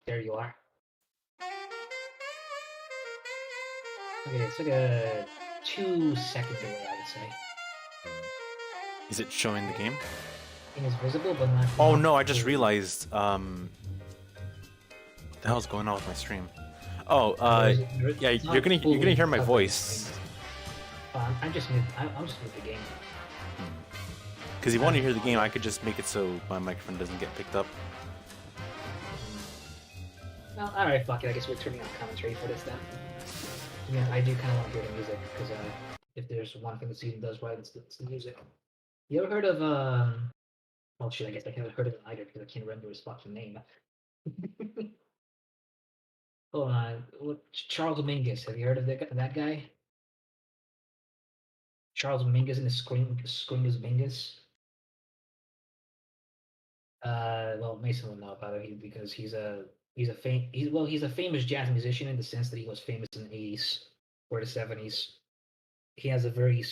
There you are. Okay, it's like a 2-second delay, I would say. Is it showing the game? Thing is visible, but not. Oh Not no, I just fully. realized. What the hell's going on with my stream? Oh, yeah, It's you're not gonna fully hear my covering the screen. voice. I'm just mute. I'm just mute the game. Because if you want to hear the game, I could just make it so my microphone doesn't get picked up. Well, all right, fuck it. I guess we're turning on commentary for this then. Yeah, I do kind of want to hear the music because if there's one thing the season does right, it's the music. You ever heard of Well, shit. I guess I haven't heard of it either because I can't remember his fucking name. Hold on. Charles Mingus. Have you heard of that guy? Charles Mingus and the Squingus Mingus. Well, Mason will know about it because he's a famous jazz musician in the sense that he was famous in the 80s or the 70s. He has a very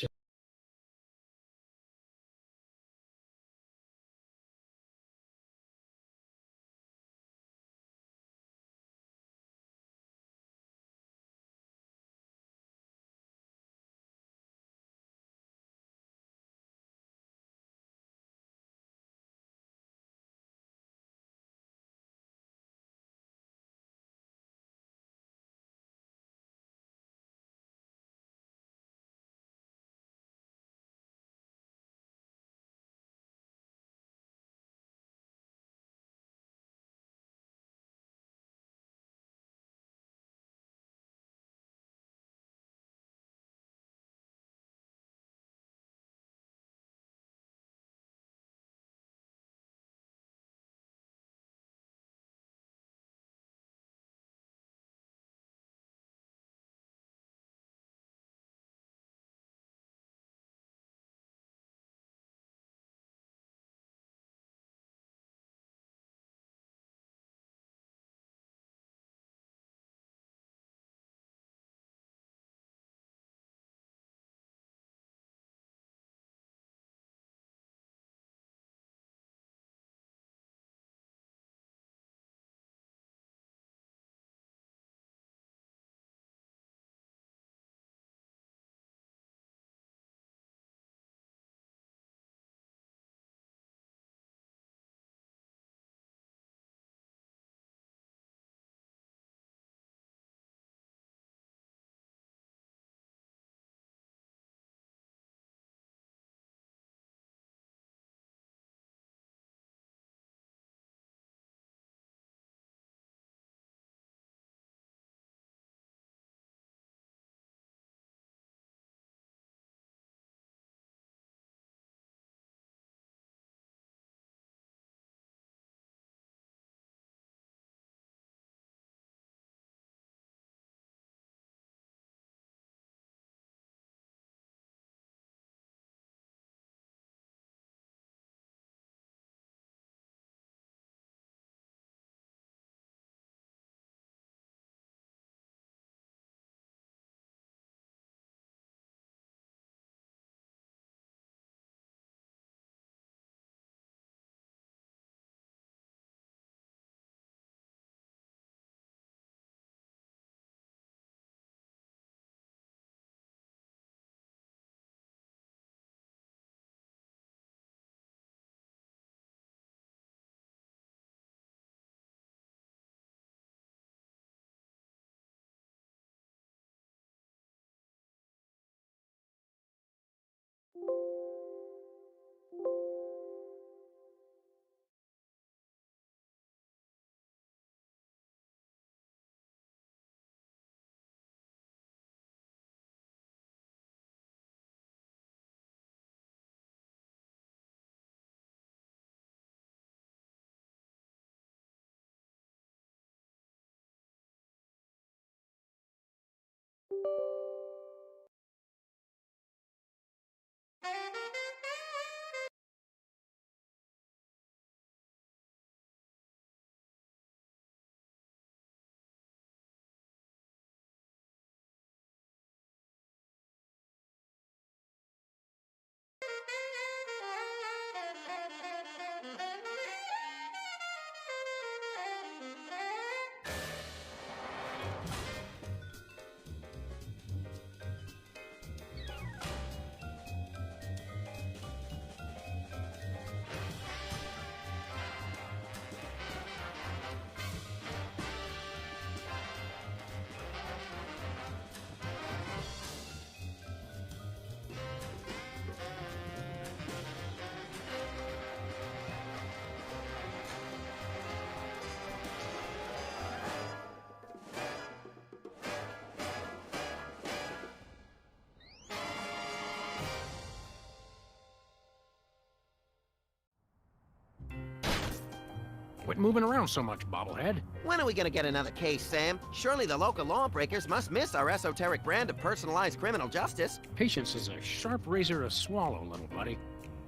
Quit moving around so much, bobblehead. When are we gonna get another case, Sam? Surely the local lawbreakers must miss our esoteric brand of personalized criminal justice. Patience is a sharp razor to swallow, little buddy.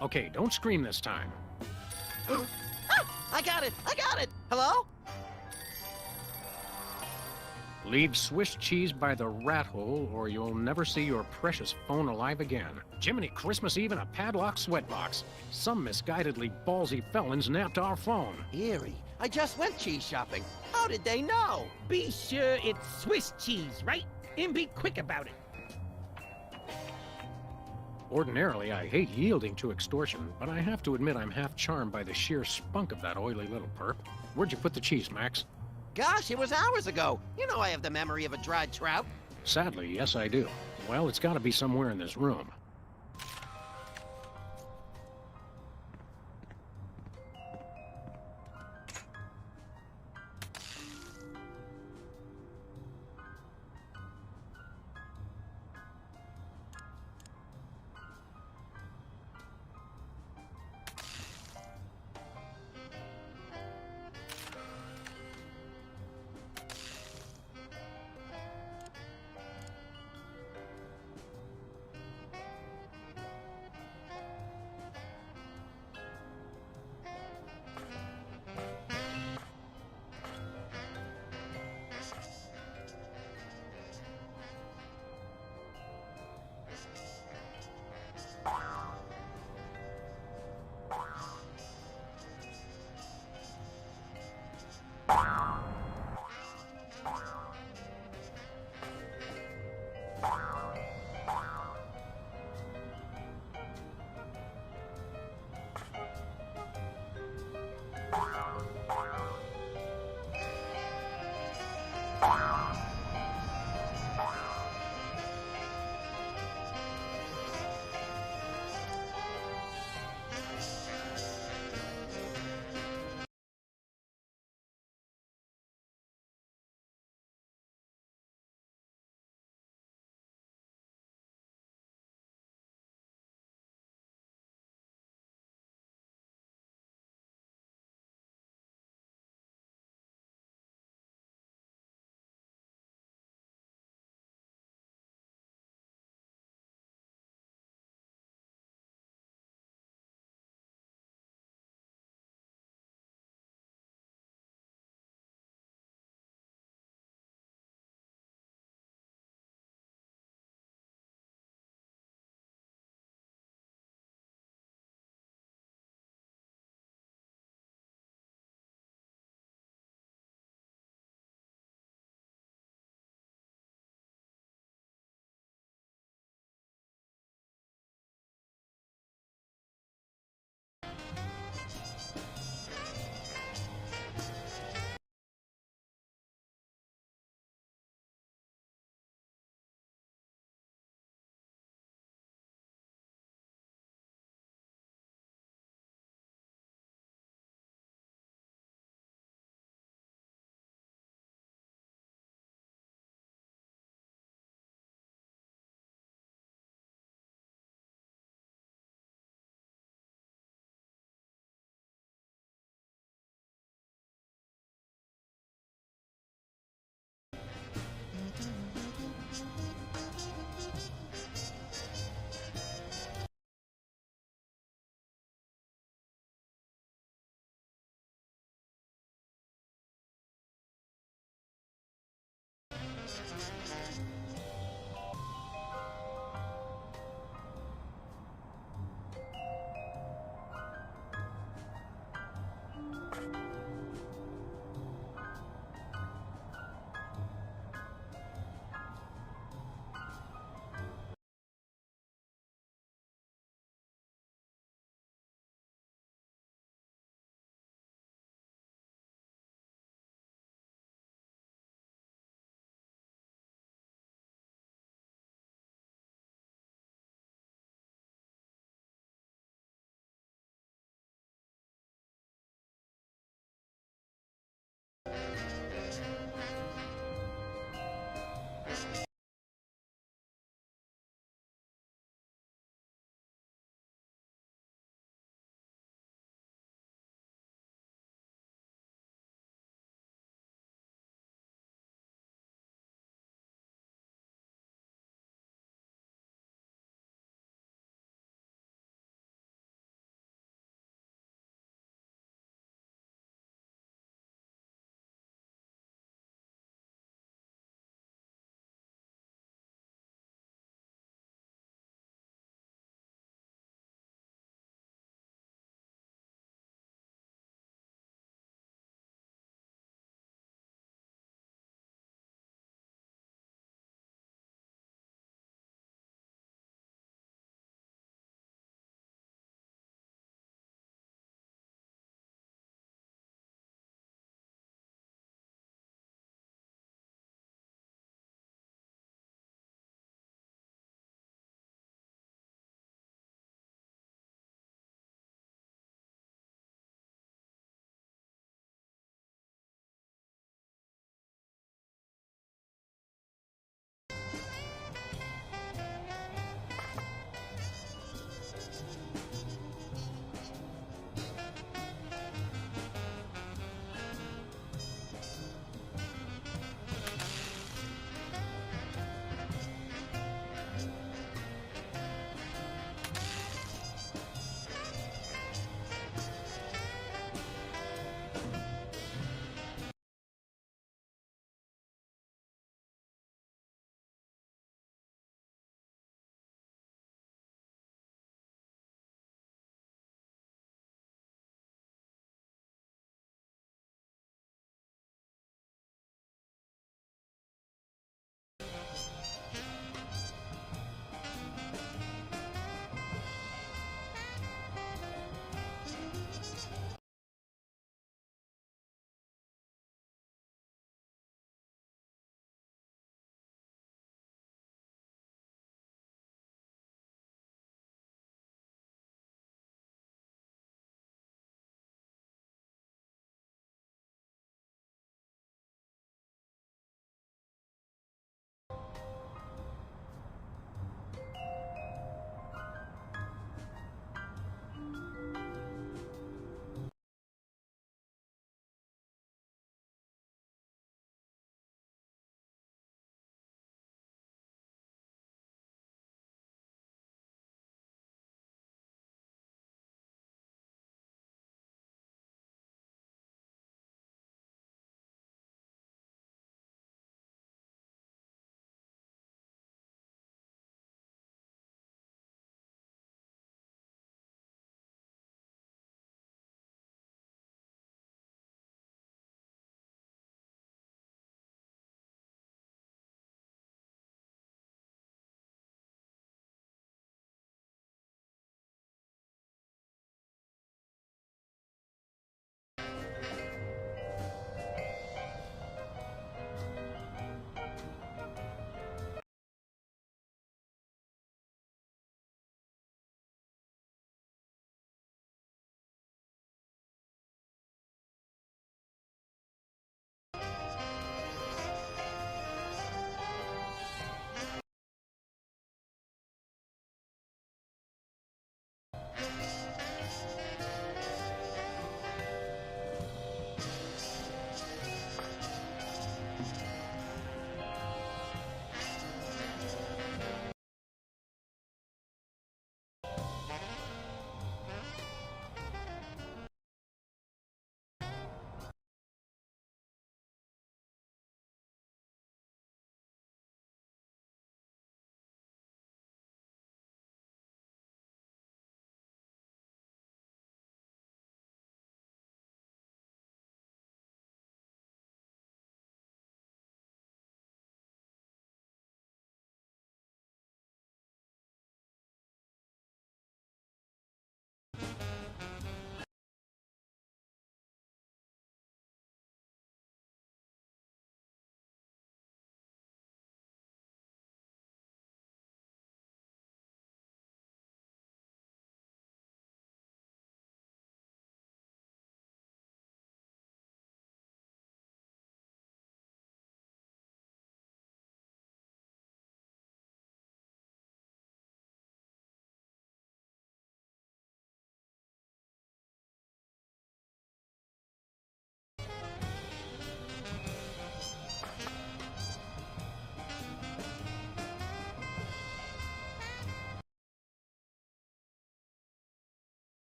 Okay, don't scream this time. I got it! I got it! Hello? Leave Swiss cheese by the rat hole, or you'll never see your precious phone alive again. Jiminy Christmas Eve in a padlocked sweatbox. Some misguidedly ballsy felons napped our phone. Eerie. I just went cheese shopping. How did they know? Be sure it's Swiss cheese, right? And be quick about it. Ordinarily, I hate yielding to extortion, but I have to admit I'm half charmed by the sheer spunk of that oily little perp. Where'd you put the cheese, Max? Gosh, it was hours ago. You know I have the memory of a dried trout. Sadly, yes I do. Well, it's gotta be somewhere in this room.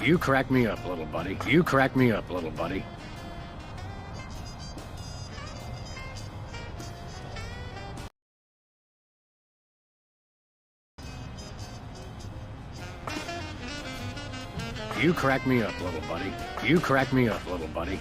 You crack me up, little buddy. You crack me up, little buddy. You crack me up, little buddy. You crack me up, little buddy.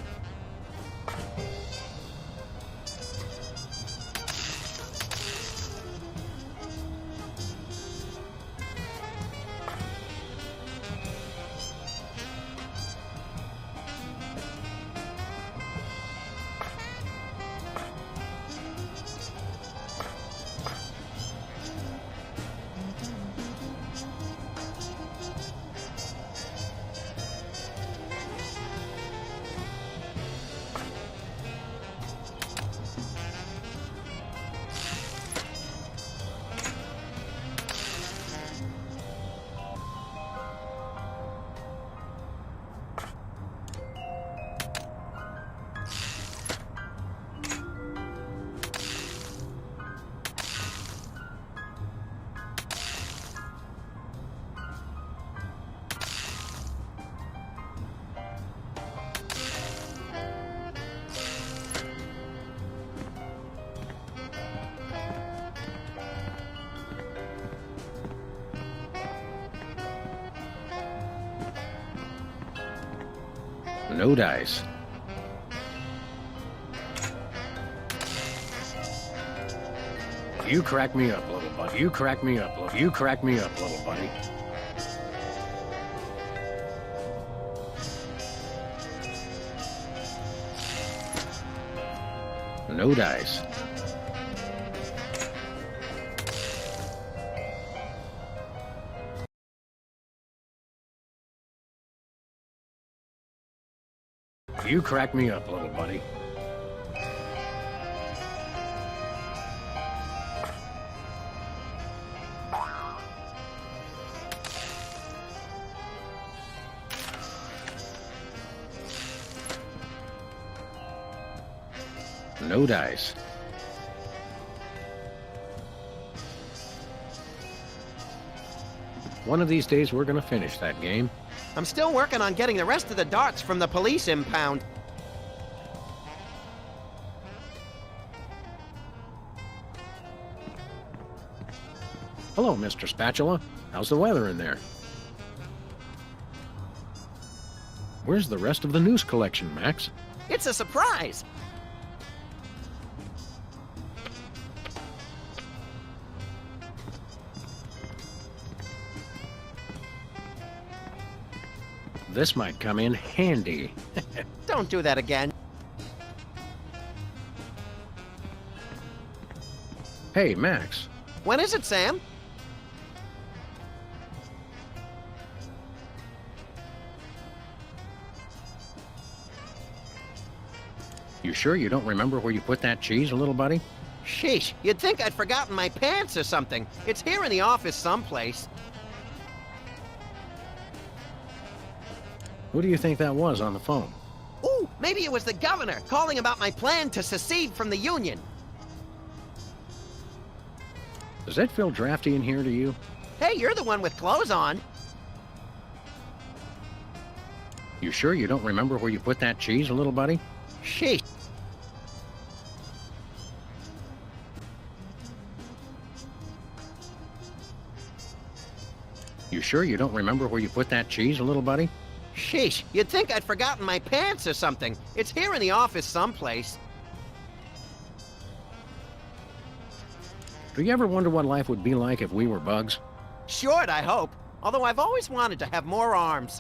No dice. You crack me up, little buddy. You crack me up, little. You crack me up, little buddy. No dice. You crack me up, little buddy. No dice. One of these days, we're gonna finish that game. I'm still working on getting the rest of the darts from the police impound. Hello, Mr. Spatula. How's the weather in there? Where's the rest of the news collection, Max? It's a surprise. This might come in handy. Don't do that again. Hey, Max. When is it, Sam? You sure you don't remember where you put that cheese, little buddy? Sheesh, you'd think I'd forgotten my pants or something. It's here in the office someplace. Who do you think that was on the phone? Ooh, maybe it was the governor calling about my plan to secede from the Union. Does that feel drafty in here to you? Hey, you're the one with clothes on. You sure you don't remember where you put that cheese, little buddy? Sheesh. You sure you don't remember where you put that cheese, little buddy? Sheesh, you'd think I'd forgotten my pants or something. It's here in the office someplace. Do you ever wonder what life would be like if we were bugs? Short, I hope. Although I've always wanted to have more arms.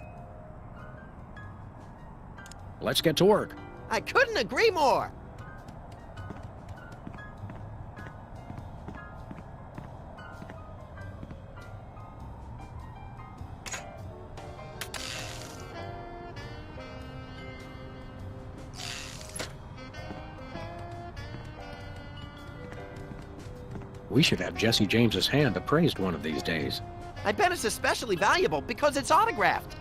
Let's get to work. I couldn't agree more. We should have Jesse James's hand appraised one of these days. I bet it's especially valuable because it's autographed.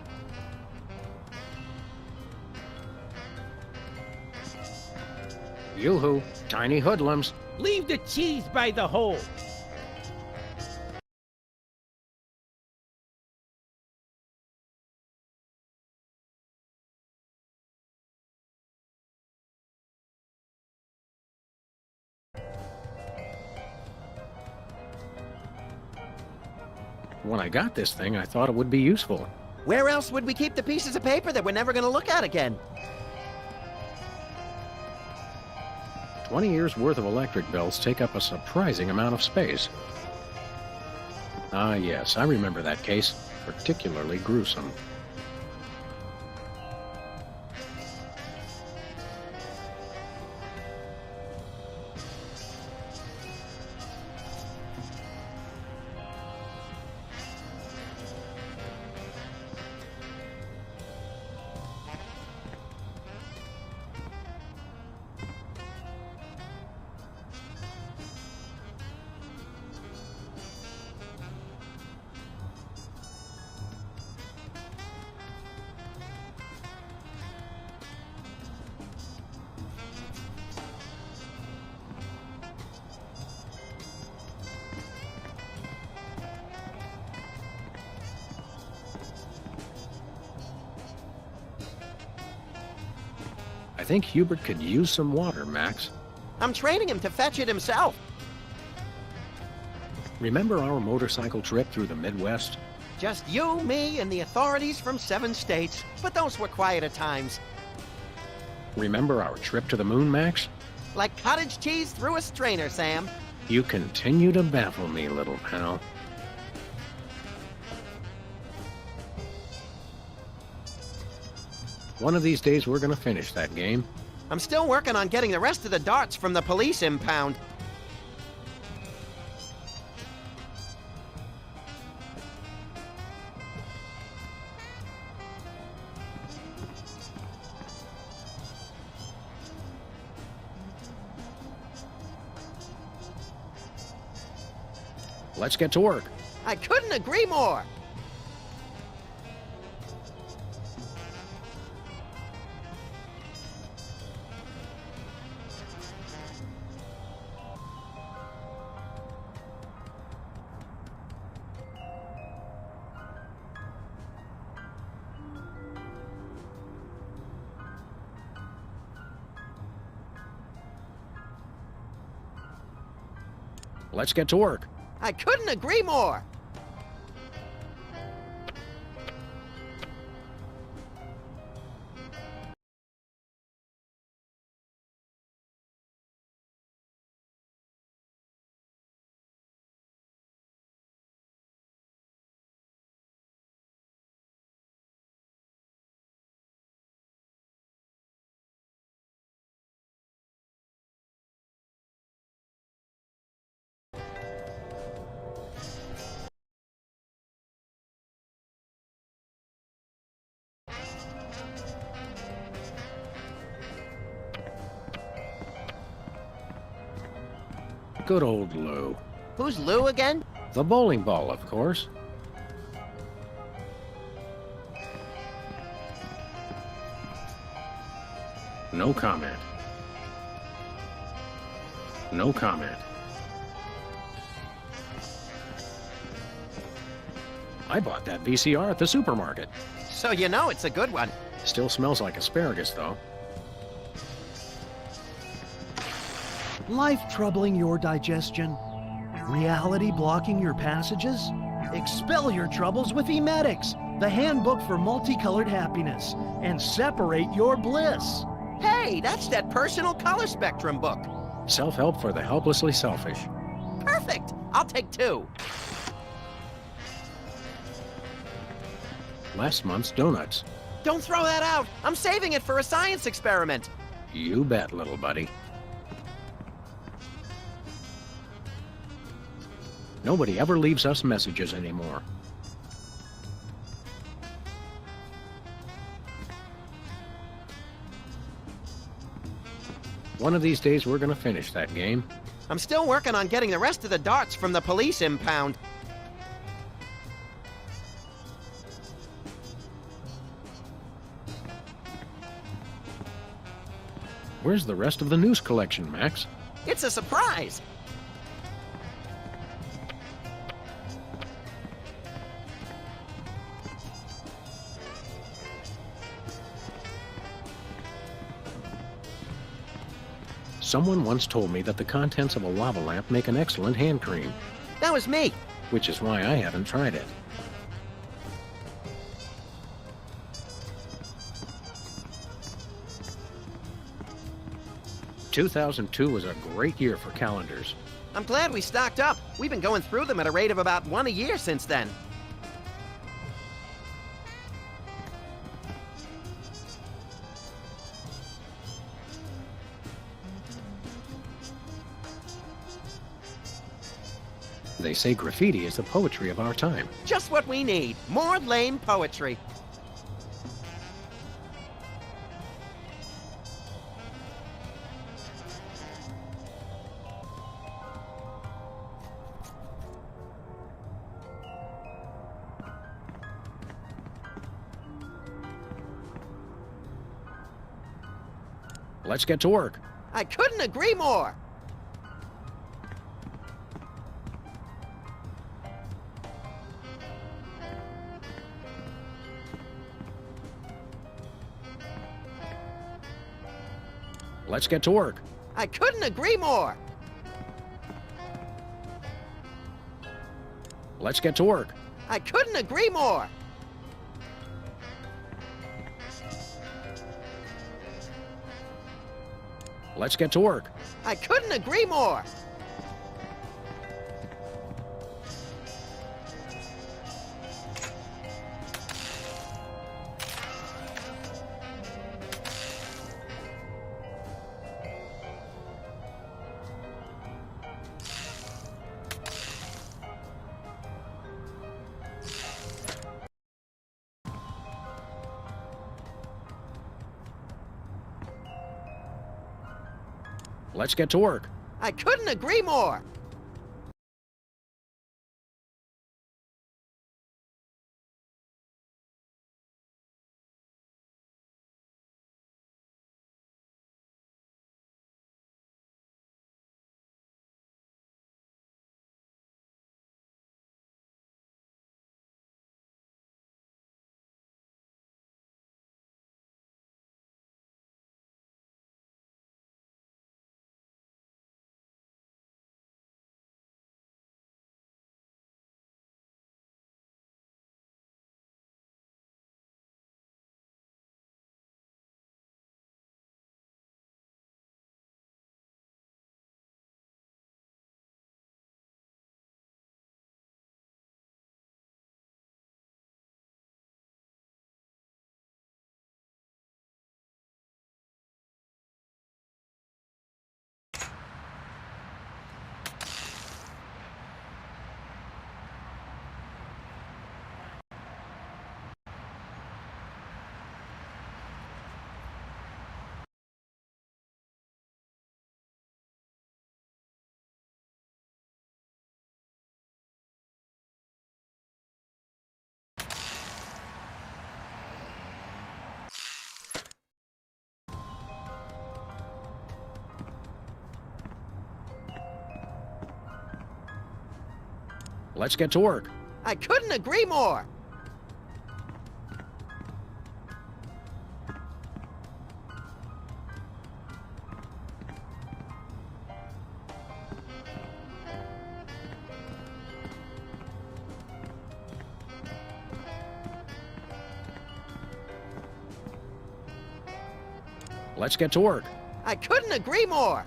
Yoo-hoo, tiny hoodlums. Leave the cheese by the hole. When I got this thing, I thought it would be useful. Where else would we keep the pieces of paper that we're never gonna look at again? 20 years worth of electric bills take up a surprising amount of space. Ah, yes, I remember that case. Particularly gruesome. I think Hubert could use some water, Max. I'm training him to fetch it himself. Remember our motorcycle trip through the Midwest? Just you, me, and the authorities from 7 states. But those were quieter times. Remember our trip to the moon, Max? Like cottage cheese through a strainer, Sam. You continue to baffle me, little pal. One of these days we're gonna finish that game. I'm still working on getting the rest of the darts from the police impound. Let's get to work. I couldn't agree more. Let's get to work. I couldn't agree more. Good old Lou. Who's Lou again? The bowling ball, of course. No comment. No comment. I bought that VCR at the supermarket. So you know it's a good one. Still smells like asparagus, though. Life troubling your digestion? Reality blocking your passages? Expel your troubles with Emetics, the handbook for multicolored happiness, and separate your bliss. Hey, that's that personal color spectrum book. Self-help for the helplessly selfish. Perfect. I'll take 2. Last month's donuts. Don't throw that out. I'm saving it for a science experiment. You bet, little buddy. Nobody ever leaves us messages anymore. One of these days we're gonna finish that game. I'm still working on getting the rest of the darts from the police impound. Where's the rest of the news collection, Max? It's a surprise. Someone once told me that the contents of a lava lamp make an excellent hand cream. That was me. which is why I haven't tried it. "2002 was a great year for calendars. I'm glad we stocked up. We've been going through them at a rate of about one a year since then. They say graffiti is the poetry of our time. Just what we need. More lame poetry. Let's get to work. I couldn't agree more. Let's get to work. I couldn't agree more. Let's get to work. I couldn't agree more. Let's get to work. I couldn't agree more. Let's get to work. I couldn't agree more. Let's get to work. I couldn't agree more. Let's get to work. I couldn't agree more.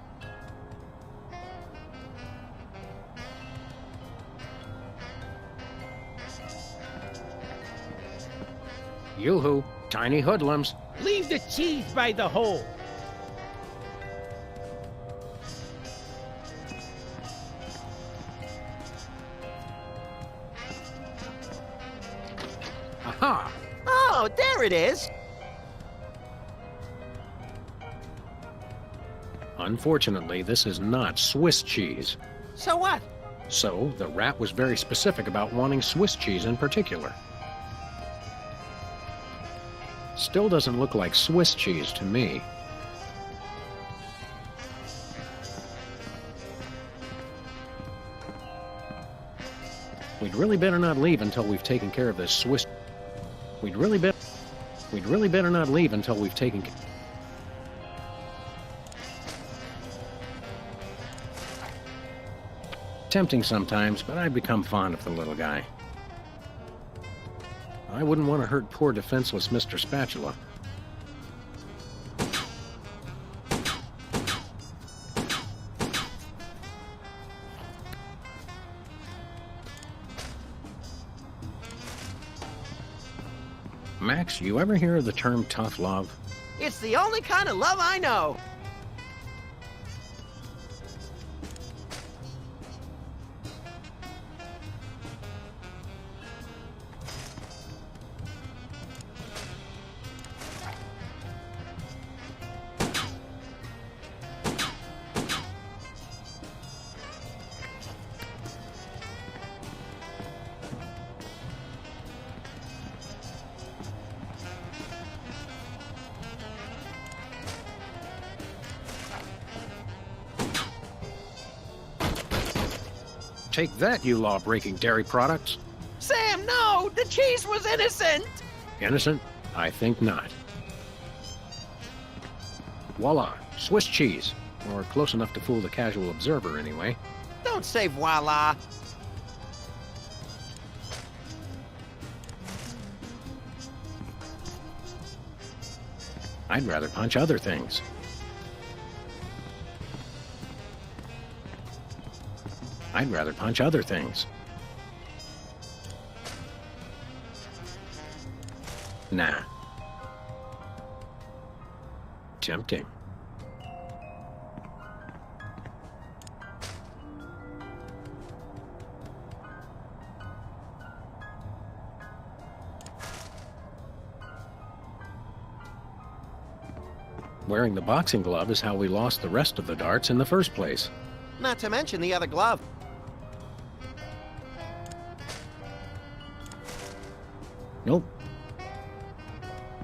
Yoo-hoo, tiny hoodlums. Leave the cheese by the hole. Aha! Oh, there it is. Unfortunately, this is not Swiss cheese. So what? So, the rat was very specific about wanting Swiss cheese in particular. Still doesn't look like Swiss cheese to me. We'd really better not leave until we've taken care of this Swiss... We'd really better not leave until we've taken... tempting sometimes, but I've become fond of the little guy. I wouldn't want to hurt poor defenseless Mr. Spatula. Max, you ever hear of the term tough love? It's the only kind of love I know. Take that, you law-breaking dairy products. Sam, no! The cheese was innocent! Innocent? I think not. Voila, Swiss cheese. Or close enough to fool the casual observer, anyway. Don't say voila. I'd rather punch other things. I'd rather punch other things. Nah. Tempting. Wearing the boxing glove is how we lost the rest of the darts in the first place. Not to mention the other glove. Nope.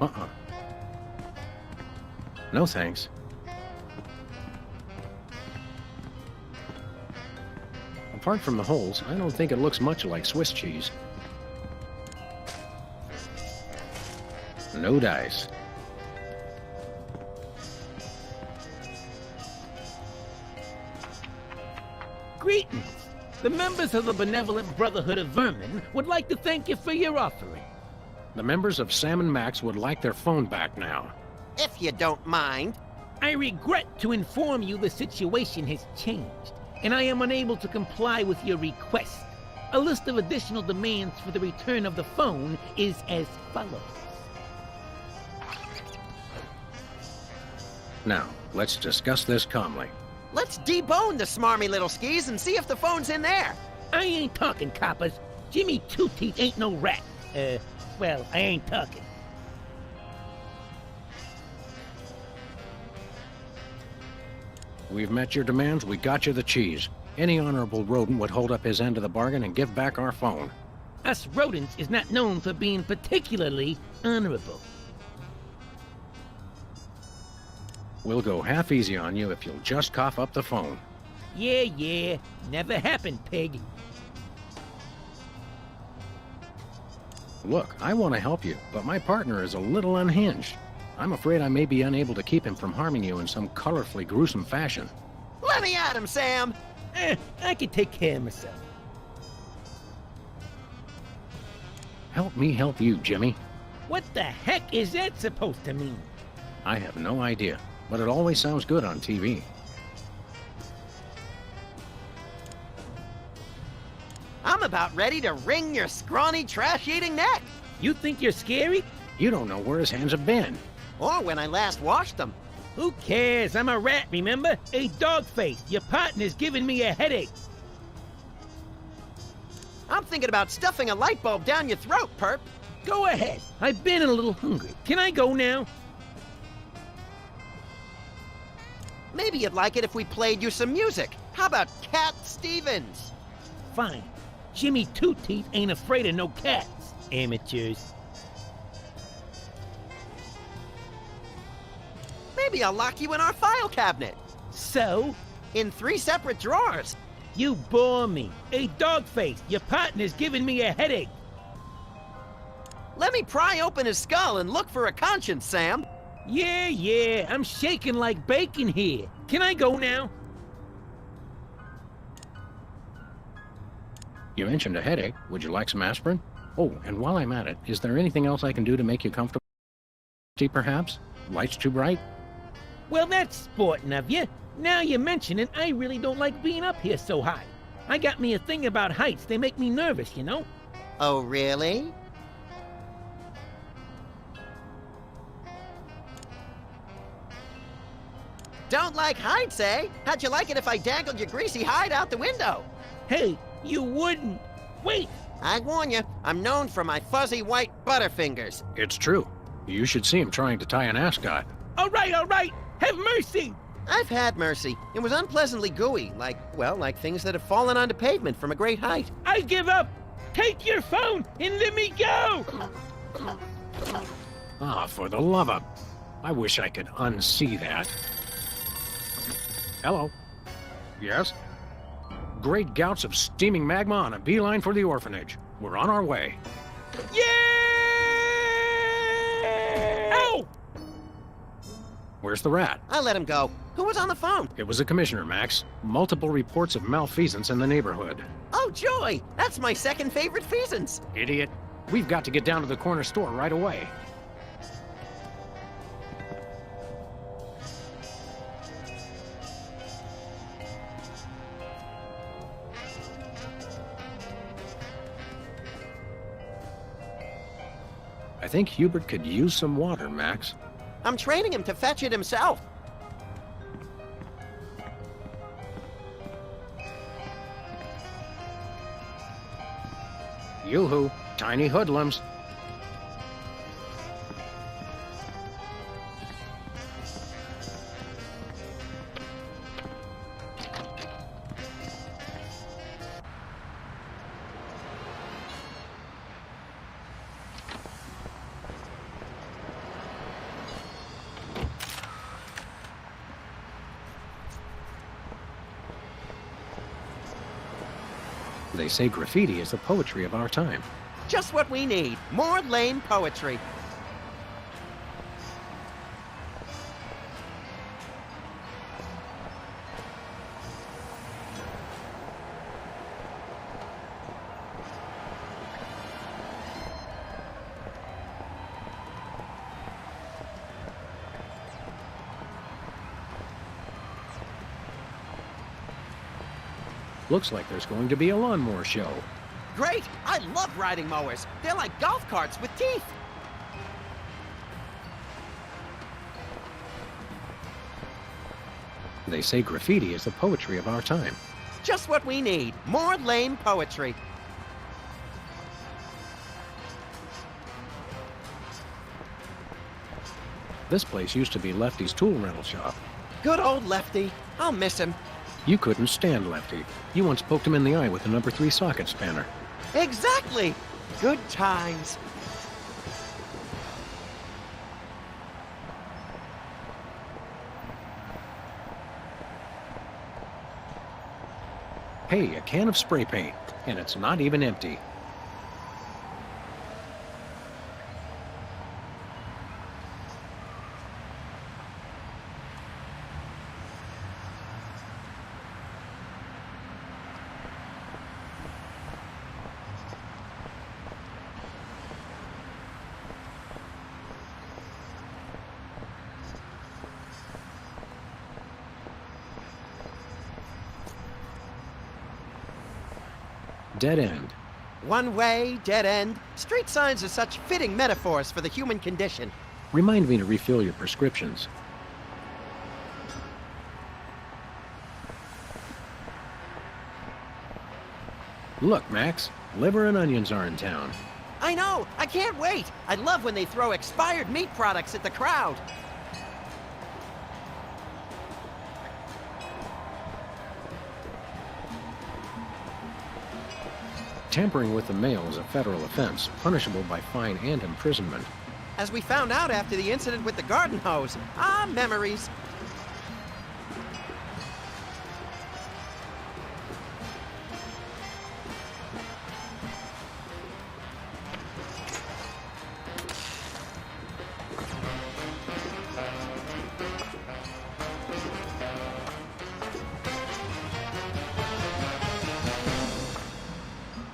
Uh-uh. No thanks. Apart from the holes, I don't think it looks much like Swiss cheese. No dice. Greetings. The members of the Benevolent Brotherhood of Vermin would like to thank you for your offering. The members of Sam and Max would like their phone back now. If you don't mind. I regret to inform you the situation has changed, and I am unable to comply with your request. A list of additional demands for the return of the phone is as follows. Now, let's discuss this calmly. Let's debone the smarmy little skis and see if the phone's in there. I ain't talking, coppers. Jimmy Two-Teeth ain't no rat. Well, I ain't talking. We've met your demands, we got you the cheese. Any honorable rodent would hold up his end of the bargain and give back our phone. Us rodents is not known for being particularly honorable. We'll go half easy on you if you'll just cough up the phone. Yeah, never happened, pig. Look, I want to help you, but my partner is a little unhinged. I'm afraid I may be unable to keep him from harming you in some colorfully gruesome fashion. Let me at him, Sam. I can take care of myself. Help me help you, Jimmy. What the heck is that supposed to mean? I have no idea, but it always sounds good on TV. I'm about ready to wring your scrawny, trash-eating neck. You think you're scary? You don't know where his hands have been. Or when I last washed them. Who cares? I'm a rat, remember? Hey, Dogface, your partner's giving me a headache. I'm thinking about stuffing a light bulb down your throat, perp. Go ahead. I've been a little hungry. Can I go now? Maybe you'd like it if we played you some music. How about Cat Stevens? Fine. Jimmy Two-Teeth ain't afraid of no cats. Amateurs. Maybe I'll lock you in our file cabinet. So? In 3 separate drawers. You bore me. Hey, Dogface, your partner's giving me a headache. Let me pry open his skull and look for a conscience, Sam. Yeah, I'm shaking like bacon here. Can I go now? You mentioned a headache. Would you like some aspirin? Oh, and while I'm at it, is there anything else I can do to make you comfortable? Perhaps? Lights too bright? Well, that's sporting of you. Now you mention it, I really don't like being up here so high. I got me a thing about heights. They make me nervous, you know? Oh, really? Don't like heights, eh? How'd you like it if I dangled your greasy hide out the window? Hey, you wouldn't. Wait! I warn you, I'm known for my fuzzy white butterfingers. It's true. You should see him trying to tie an ascot. All right, have mercy! I've had mercy. It was unpleasantly gooey, like things that have fallen onto pavement from a great height. I give up! Take your phone and let me go! Ah, for the love of... I wish I could unsee that. Hello. Yes? Great gouts of steaming magma on a beeline for the orphanage. We're on our way. Yeah! Ow! Where's the rat? I let him go. Who was on the phone? It was a commissioner, Max. Multiple reports of malfeasance in the neighborhood. Oh, joy! That's my second favorite feasance. Idiot. We've got to get down to the corner store right away. I think Hubert could use some water, Max. I'm training him to fetch it himself. Yoo-hoo, tiny hoodlums. They say graffiti is the poetry of our time. Just what we need. More lame poetry. Looks like there's going to be a lawnmower show. Great! I love riding mowers. They're like golf carts with teeth. They say graffiti is the poetry of our time. Just what we need. More lame poetry. This place used to be Lefty's tool rental shop. Good old Lefty. I'll miss him. You couldn't stand Lefty. You once poked him in the eye with a number 3 socket spanner. Exactly! Good times. Hey, a can of spray paint, and it's not even empty. Dead end. One way, dead end. Street signs are such fitting metaphors for the human condition. Remind me to refill your prescriptions. Look, Max, liver and onions are in town. I know! I can't wait! I love when they throw expired meat products at the crowd. Tampering with the mail is a federal offense, punishable by fine and imprisonment. As we found out after the incident with the garden hose. Ah, memories.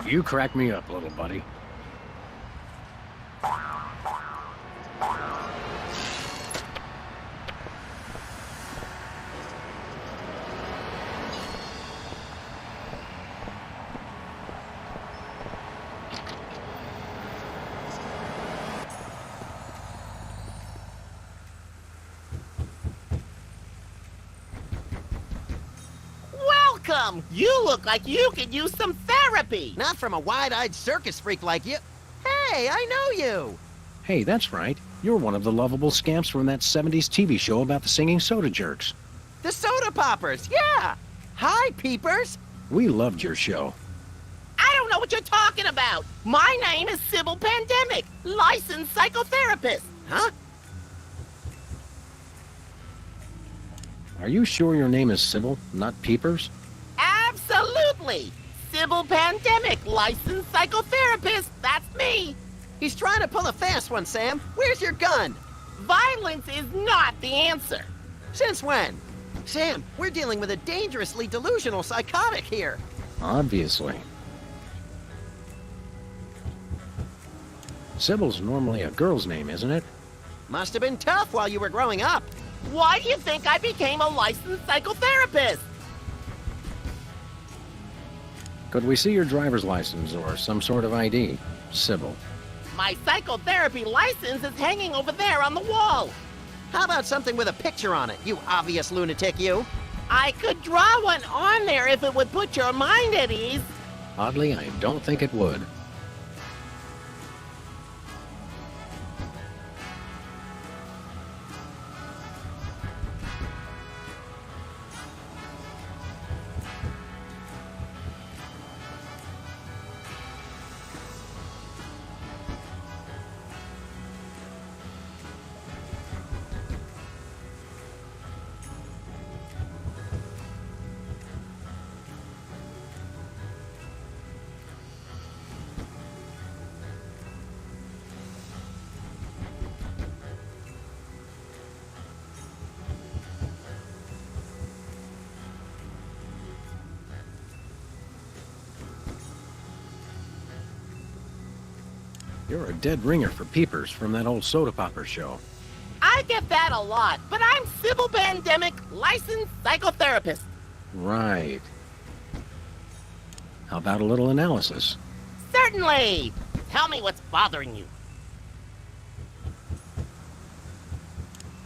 You crack me up, little buddy. Welcome! You look like you could use some therapy! Not from a wide-eyed circus freak like you. Hey, I know you! Hey, that's right. You're one of the lovable scamps from that 70s TV show about the singing soda jerks. The soda poppers, yeah! Hi, peepers! We loved your show. I don't know what you're talking about! My name is Sybil Pandemic, licensed psychotherapist! Huh? Are you sure your name is Sybil, not Peepers? Absolutely! Sybil Pandemic, licensed psychotherapist, that's me! He's trying to pull a fast one, Sam. Where's your gun? Violence is not the answer. Since when? Sam, we're dealing with a dangerously delusional psychotic here. Obviously. Sybil's normally a girl's name, isn't it? Must have been tough while you were growing up. Why do you think I became a licensed psychotherapist? Could we see your driver's license or some sort of ID, Sybil? My psychotherapy license is hanging over there on the wall. How about something with a picture on it, you obvious lunatic, you? I could draw one on there if it would put your mind at ease. Oddly, I don't think it would. You're a dead ringer for Peepers from that old soda popper show. I get that a lot, but I'm Sybil Pandemic, licensed psychotherapist. Right. How about a little analysis? Certainly. Tell me what's bothering you.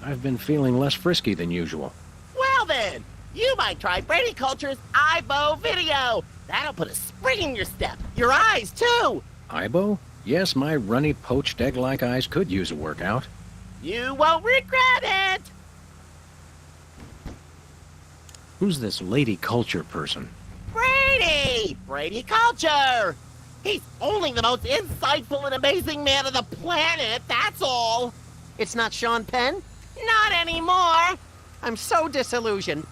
I've been feeling less frisky than usual. Well then, you might try Brady Culture's IBO video. That'll put a spring in your step. Your eyes, too. Ibo? Yes, my runny, poached egg-like eyes could use a workout. You won't regret it. Who's this Lady Culture person? Brady! Brady Culture! He's only the most insightful and amazing man on the planet, that's all. It's not Sean Penn? Not anymore. I'm so disillusioned.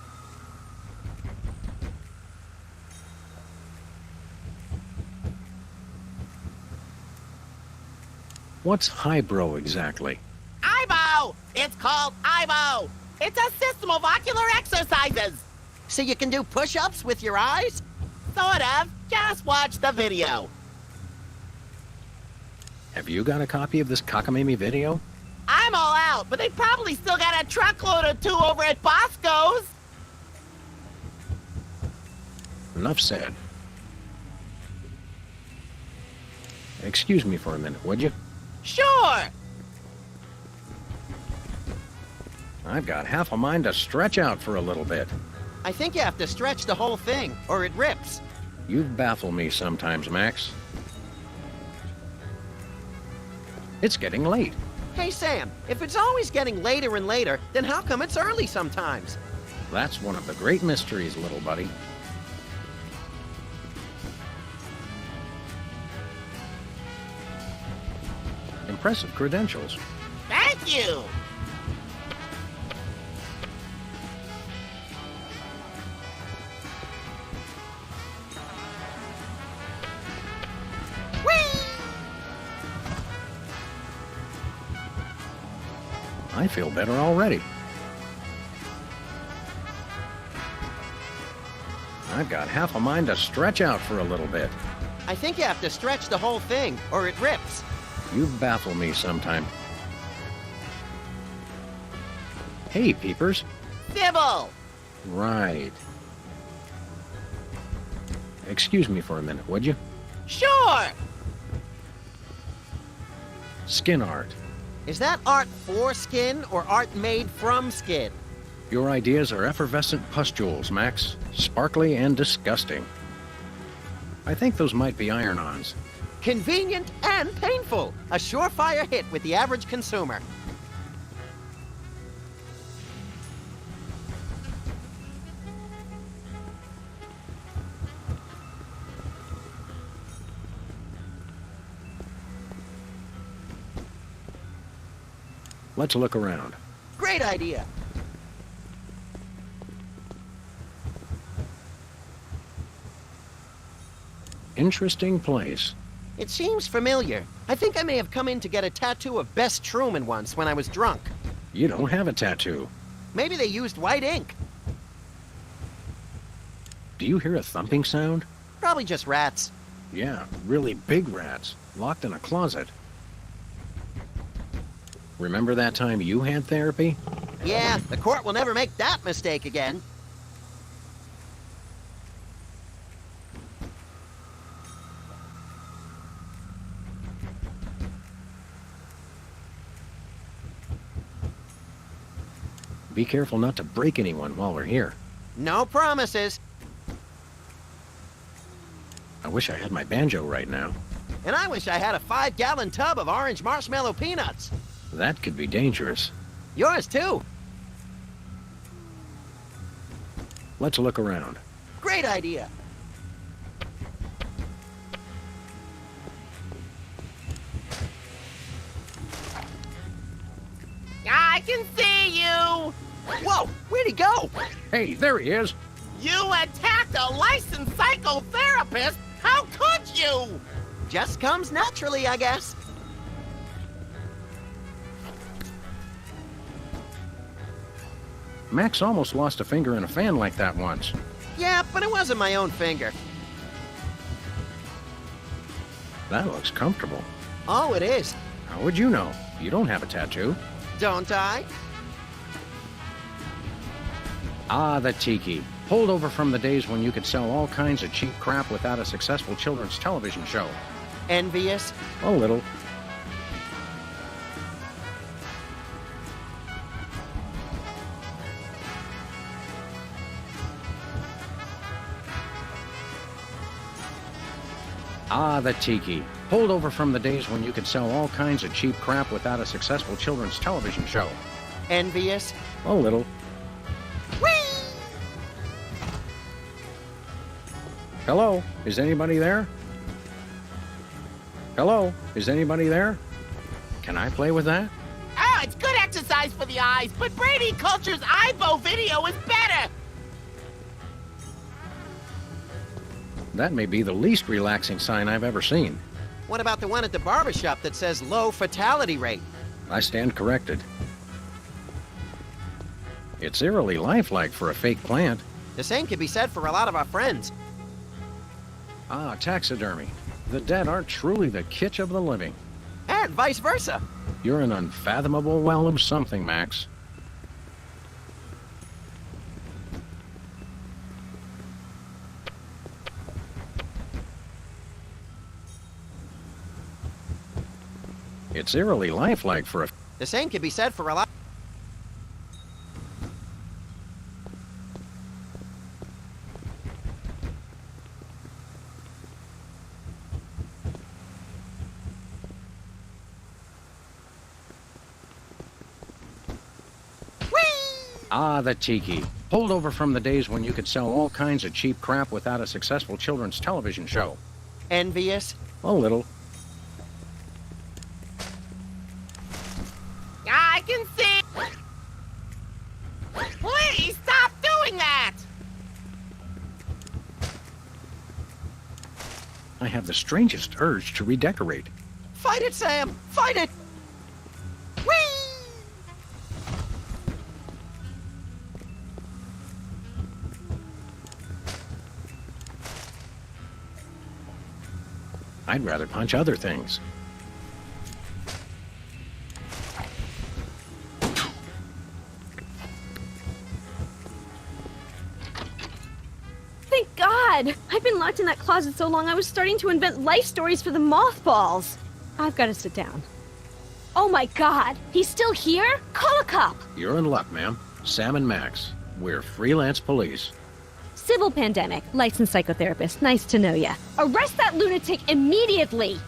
What's highbrow exactly? IBO! It's called IBO! It's a system of ocular exercises! So you can do push-ups with your eyes? Sort of. Just watch the video. Have you got a copy of this cockamamie video? I'm all out, but they probably still got a truckload or two over at Bosco's. Enough said. Excuse me for a minute, would you? Sure! I've got half a mind to stretch out for a little bit. I think you have to stretch the whole thing, or it rips. You baffle me sometimes, Max. It's getting late. Hey, Sam, if it's always getting later and later, then how come it's early sometimes? That's one of the great mysteries, little buddy. Impressive credentials. Thank you! Whee! I feel better already. I've got half a mind to stretch out for a little bit. I think you have to stretch the whole thing, or it rips. You baffle me sometime. Hey, peepers. Sybil! Right. Excuse me for a minute, would you? Sure! Skin art. Is that art for skin, or art made from skin? Your ideas are effervescent pustules, Max. Sparkly and disgusting. I think those might be iron-ons. Convenient and painful. A surefire hit with the average consumer. Let's look around. Great idea. Interesting place. It seems familiar. I think I may have come in to get a tattoo of Bess Truman once when I was drunk. You don't have a tattoo. Maybe they used white ink. Do you hear a thumping sound? Probably just rats. Yeah, really big rats, locked in a closet. Remember that time you had therapy? Yeah, the court will never make that mistake again. Be careful not to break anyone while we're here. No promises. I wish I had my banjo right now. And I wish I had a 5-gallon tub of orange marshmallow peanuts. That could be dangerous. Yours too. Let's look around. Great idea. I can see you! Whoa, where'd he go? Hey, there he is! You attacked a licensed psychotherapist? How could you? Just comes naturally, I guess. Max almost lost a finger in a fan like that once. Yeah, but it wasn't my own finger. That looks comfortable. Oh, it is. How would you know? You don't have a tattoo. Don't I? Ah, the tiki. Holdover from the days when you could sell all kinds of cheap crap without a successful children's television show. Envious? A little. Ah, the tiki. Holdover from the days when you could sell all kinds of cheap crap without a successful children's television show. Envious? A little. Whee! Hello? Is anybody there? Hello? Is anybody there? Can I play with that? Oh, it's good exercise for the eyes, but Brady Culture's iBo video is better! That may be the least relaxing sign I've ever seen. What about the one at the barbershop that says low fatality rate? I stand corrected. It's eerily lifelike for a fake plant. The same could be said for a lot of our friends. Ah, taxidermy. The dead aren't truly the kitsch of the living. And vice versa. You're an unfathomable well of something, Max. It's eerily lifelike for a... The same could be said for a lot. Ah, the tiki. Holdover from the days when you could sell all kinds of cheap crap without a successful children's television show. Envious? A little. I can see. Please stop doing that! I have the strangest urge to redecorate. Fight it, Sam! Fight it! Whee! I'd rather punch other things. Thank God! I've been locked in that closet so long I was starting to invent life stories for the mothballs. I've got to sit down. Oh my God! He's still here? Call a cop! You're in luck, ma'am. Sam and Max. We're freelance police. Sybil Pandemic, licensed psychotherapist. Nice to know ya. Arrest that lunatic immediately!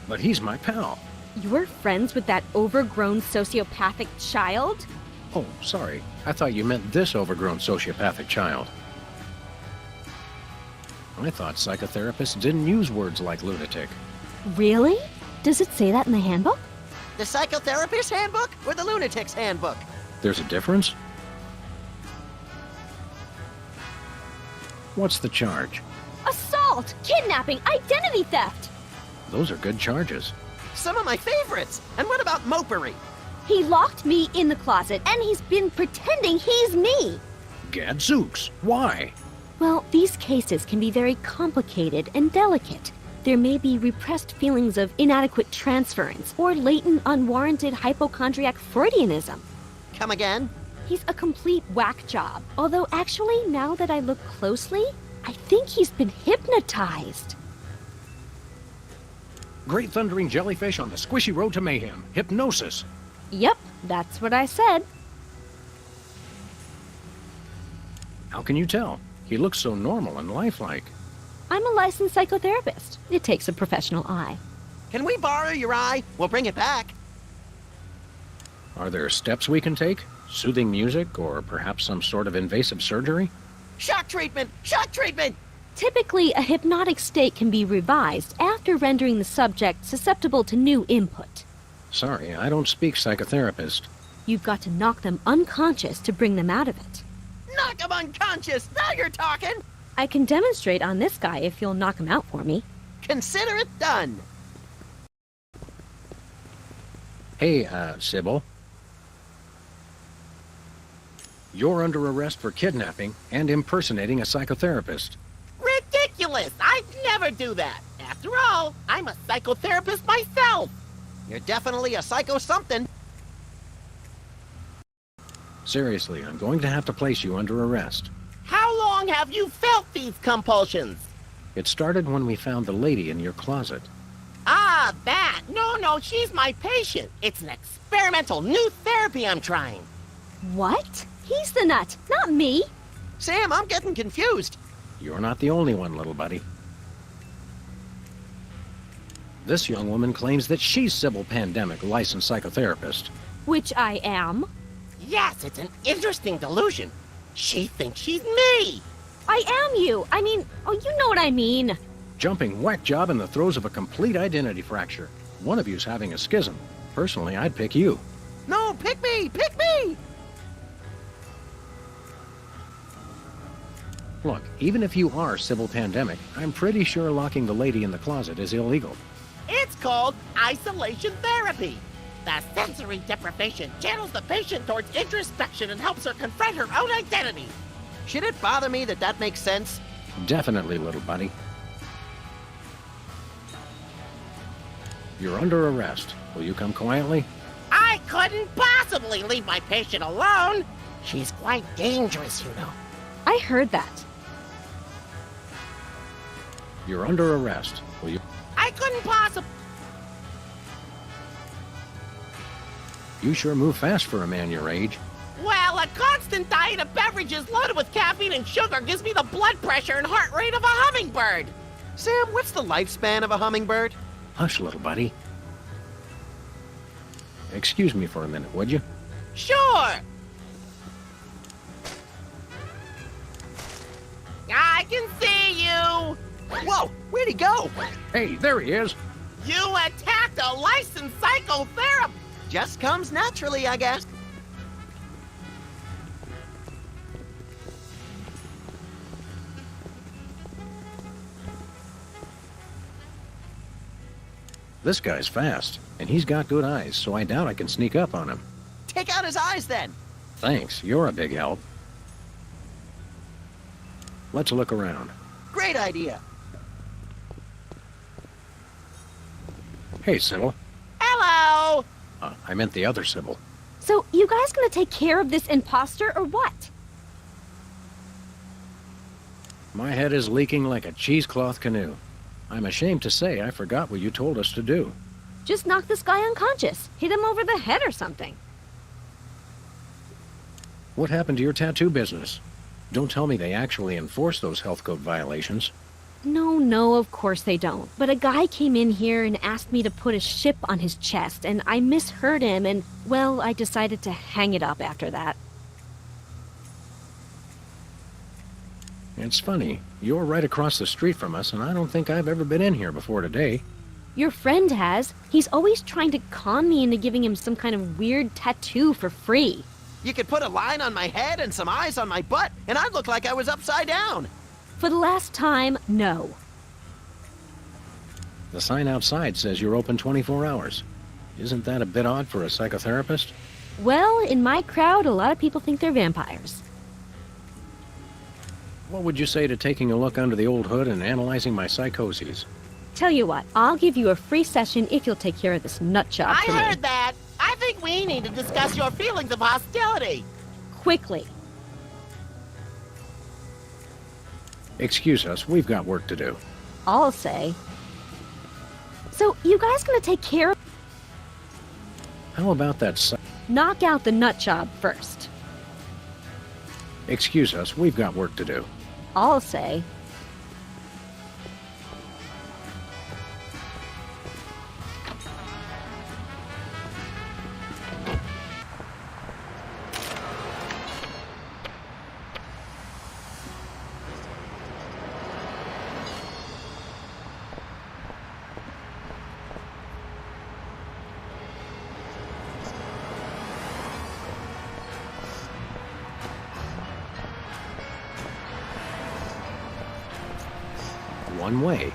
But he's my pal. You're friends with that overgrown sociopathic child? Oh, sorry. I thought you meant this overgrown sociopathic child. I thought psychotherapists didn't use words like lunatic. Really? Does it say that in the handbook? The psychotherapist handbook or the lunatic's handbook? There's a difference? What's the charge? Assault! Kidnapping! Identity theft! Those are good charges. Some of my favorites. And what about mopery? He locked me in the closet, and he's been pretending he's me! Gadzooks! Why? Well, these cases can be very complicated and delicate. There may be repressed feelings of inadequate transference or latent unwarranted hypochondriac Freudianism. Come again? He's a complete whack job. Although actually, now that I look closely, I think he's been hypnotized. Great thundering jellyfish on the squishy road to mayhem. Hypnosis. Yep, that's what I said. How can you tell? He looks so normal and lifelike. I'm a licensed psychotherapist. It takes a professional eye. Can we borrow your eye? We'll bring it back. Are there steps we can take? Soothing music, or perhaps some sort of invasive surgery? Shock treatment! Shock treatment! Typically, a hypnotic state can be revised after rendering the subject susceptible to new input. Sorry, I don't speak psychotherapist. You've got to knock them unconscious to bring them out of it. Knock him unconscious! Now you're talking! I can demonstrate on this guy if you'll knock him out for me. Consider it done! Hey, Sybil. You're under arrest for kidnapping and impersonating a psychotherapist. Ridiculous! I'd never do that! After all, I'm a psychotherapist myself! You're definitely a psycho-something. Seriously, I'm going to have to place you under arrest. How long have you felt these compulsions? It started when we found the lady in your closet. Ah, that! No, she's my patient. It's an experimental new therapy I'm trying. What? He's the nut, not me. Sam, I'm getting confused. You're not the only one, little buddy. This young woman claims that she's Sybil Pandemic, licensed psychotherapist. Which I am. Yes, it's an interesting delusion. She thinks she's me. I am you. I mean, oh, you know what I mean. Jumping whack job in the throes of a complete identity fracture. One of you's having a schism. Personally, I'd pick you. No, pick me! Pick me! Look, even if you are Sybil Pandemic, I'm pretty sure locking the lady in the closet is illegal. It's called isolation therapy. The sensory deprivation channels the patient towards introspection and helps her confront her own identity. Should it bother me that that makes sense? Definitely, little buddy. You're under arrest. Will you come quietly? I couldn't possibly leave my patient alone. She's quite dangerous, you know. I heard that. You're under arrest. Will you? I couldn't possibly... You sure move fast for a man your age. Well, a constant diet of beverages loaded with caffeine and sugar gives me the blood pressure and heart rate of a hummingbird. Sam, what's the lifespan of a hummingbird? Hush, little buddy. Excuse me for a minute, would you? Sure. I can see you. Whoa, where'd he go? Hey, there he is. You attacked a licensed psychotherapist. Just comes naturally, I guess. This guy's fast, and he's got good eyes, so I doubt I can sneak up on him. Take out his eyes, then. Thanks, you're a big help. Let's look around. great idea. Hey, Sybil. Hello! I meant the other Sybil. So, you guys gonna take care of this imposter or what? My head is leaking like a cheesecloth canoe. I'm ashamed to say I forgot what you told us to do. Just knock this guy unconscious. Hit him over the head or something. What happened to your tattoo business? Don't tell me they actually enforce those health code violations. No, of course they don't. But a guy came in here and asked me to put a ship on his chest, and I misheard him, and, well, I decided to hang it up after that. It's funny. You're right across the street from us, and I don't think I've ever been in here before today. Your friend has. He's always trying to con me into giving him some kind of weird tattoo for free. You could put a line on my head and some eyes on my butt, and I'd look like I was upside down. For the last time, no. The sign outside says you're open 24 hours. Isn't that a bit odd for a psychotherapist? Well, in my crowd, a lot of people think they're vampires. What would you say to taking a look under the old hood and analyzing my psychoses? Tell you what, I'll give you a free session if you'll take care of this nut job I for me. heard that. I think we need to discuss your feelings of hostility. Quickly. Excuse us, we've got work to do. I'll say. So, you guys gonna take care of... How about that Knock out the nut job first. Excuse us, we've got work to do. I'll say. One way.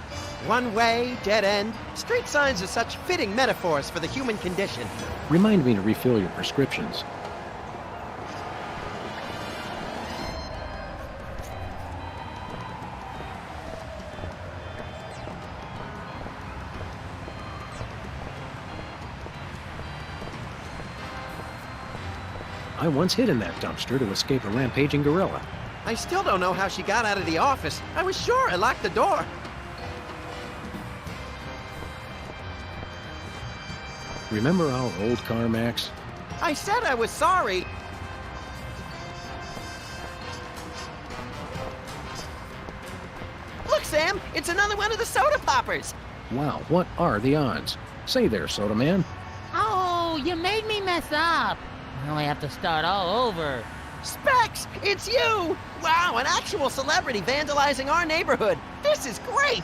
One way, dead end. Street signs are such fitting metaphors for the human condition. Remind me to refill your prescriptions. I once hid in that dumpster to escape a rampaging gorilla. I still don't know how she got out of the office. I was sure I locked the door. Remember our old car, Max? I said I was sorry. Look, Sam, it's another one of the soda poppers. Wow, what are the odds? Say there, Soda Man. Oh, you made me mess up. Now I have to start all over. Specs, it's you! Wow, an actual celebrity vandalizing our neighborhood. This is great!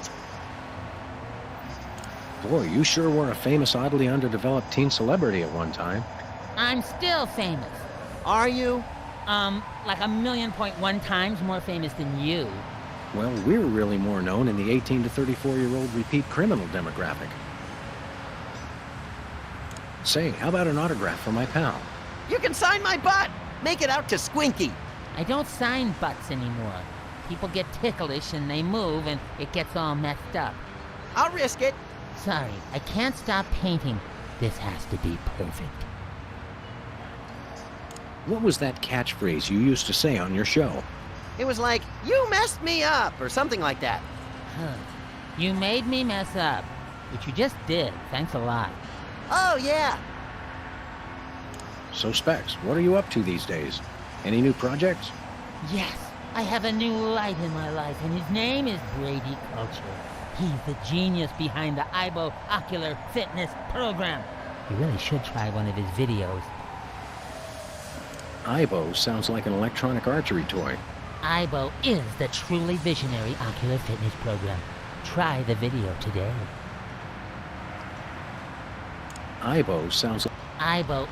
Boy, you sure were a famous, oddly underdeveloped teen celebrity at one time. I'm still famous. Are you? Like 1,000,000.1 times more famous than you. Well, we're really more known in the 18 to 34-year-old repeat criminal demographic. Say, how about an autograph for my pal? You can sign my butt! Make it out to Squinky. I don't sign butts anymore. People get ticklish and they move and it gets all messed up. I'll risk it. Sorry, I can't stop painting. This has to be perfect. What was that catchphrase you used to say on your show? It was like, you messed me up, or something like that. Huh. You made me mess up, which you just did. Thanks a lot. Oh, yeah. So, Specs, what are you up to these days? Any new projects? Yes, I have a new light in my life, and his name is Brady Culture. He's the genius behind the IBO Ocular Fitness Program. You really should try one of his videos. IBO sounds like an electronic archery toy. IBO is the truly visionary ocular fitness program. Try the video today. IBO sounds like... IBO,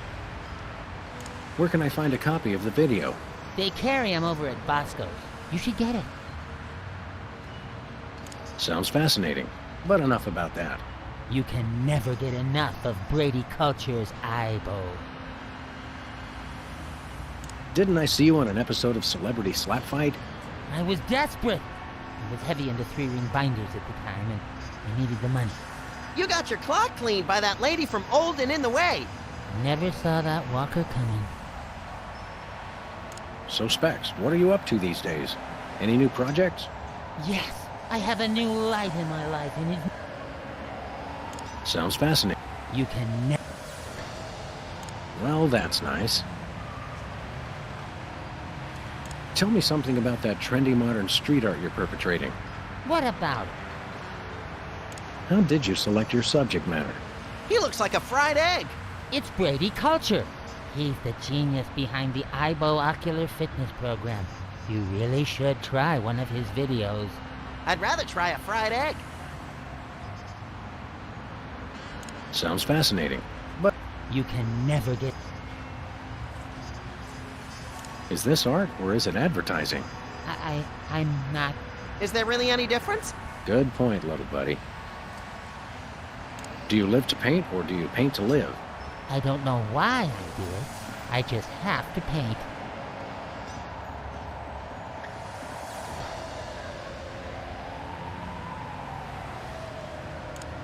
Where can I find a copy of the video? they carry him over at Bosco's. You should get it. Sounds fascinating. But enough about that. You can never get enough of Brady Culture's IBO. Didn't I see you on an episode of Celebrity Slap Fight? I was desperate. I was heavy into 3-ring binders at the time, and I needed the money. You got your clock cleaned by that lady from Old and In the Way. Never saw that walker coming. So, Specs, what are you up to these days? Any new projects? Yes, I have a new light in my life, and his... Sounds fascinating. You can never... Well, that's nice. Tell me something about that trendy modern street art you're perpetrating. What about it? How did you select your subject matter? He looks like a fried egg. It's Brady Culture. He's the genius behind the Ocular Fitness program. You really should try one of his videos. I'd rather try a fried egg. Sounds fascinating. But You can never get... is this art or is it advertising? I'm not... Is there really any difference? Good point, little buddy. Do you live to paint or do you paint to live? I don't know why I do it. I just have to paint.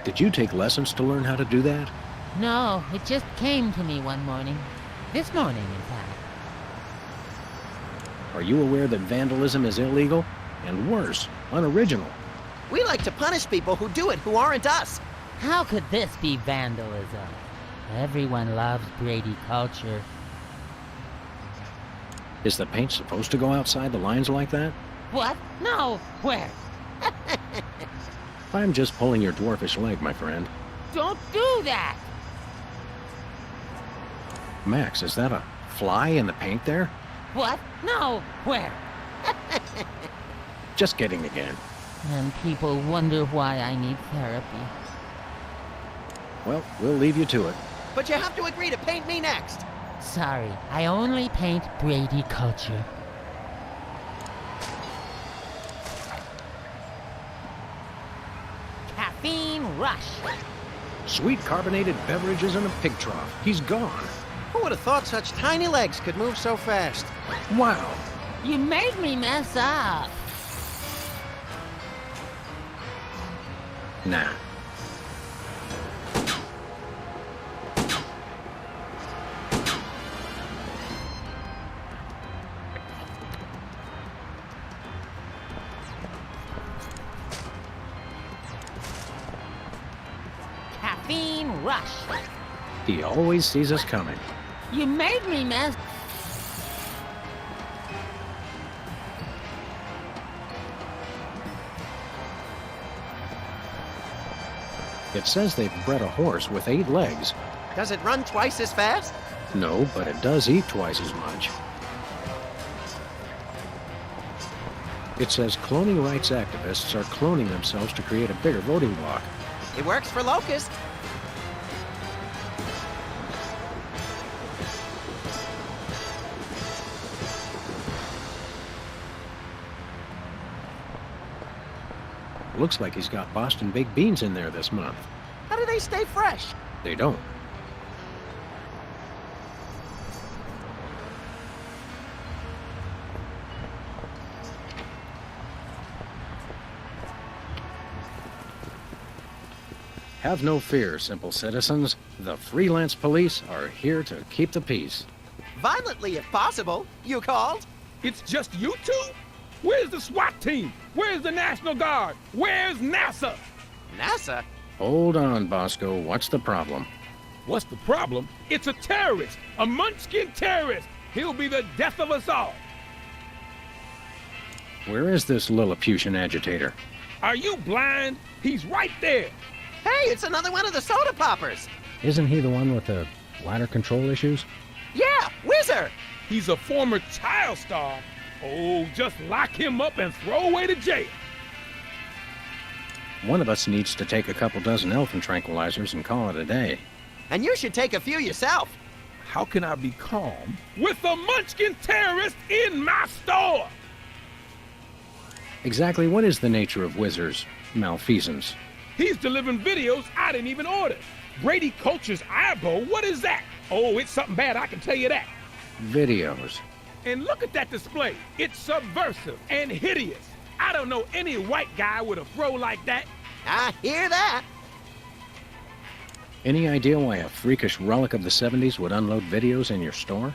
Did you take lessons to learn how to do that? No, it just came to me one morning. This morning, in fact. Are you aware that vandalism is illegal? And worse, unoriginal. We like to punish people who do it who aren't us. How could this be vandalism? Everyone loves Brady Culture. Is the paint supposed to go outside the lines like that? What? No, where? I'm just pulling your dwarfish leg, my friend. Don't do that! Max, is that a fly in the paint there? What? No, where? Just kidding again. And people wonder why I need therapy. Well, we'll leave you to it. But you have to agree to paint me next. Sorry, I only paint Brady Culture. Caffeine rush. Sweet carbonated beverages in a pig trough. He's gone. Who would have thought such tiny legs could move so fast? Wow. You made me mess up. Nah. Caffeine rush. He always sees us coming. You made me mess. It says they've bred a horse with 8 legs. Does it run twice as fast? No, but it does eat twice as much. It says cloning rights activists are cloning themselves to create a bigger voting bloc. It works for Locust. Looks like he's got Boston baked beans in there this month. How do they stay fresh? They don't. Have no fear, simple citizens. The freelance police are here to keep the peace. Violently, if possible. You called? It's just you two? Where's the SWAT team? Where's the National Guard? Where's NASA? NASA? Hold on, Bosco. What's the problem? What's the problem? It's a terrorist, a munchkin terrorist. He'll be the death of us all. Where is this Lilliputian agitator? Are you blind? He's right there. Hey, it's another one of the soda poppers. Isn't he the one with the bladder control issues? Yeah, Whizzer. He's a former child star. Oh, just lock him up and throw away to jail. One of us needs to take a couple dozen elephant tranquilizers and call it a day. And you should take a few yourself. How can I be calm with a munchkin terrorist in my store? Exactly what is the nature of Whizzer's malfeasance? He's delivering videos I didn't even order. Brady Culture's eyeball, what is that? Oh, it's something bad, I can tell you that. Videos. And look at that display. It's subversive and hideous. I don't know any white guy with a fro like that. I hear that. Any idea why a freakish relic of the 70s would unload videos in your store?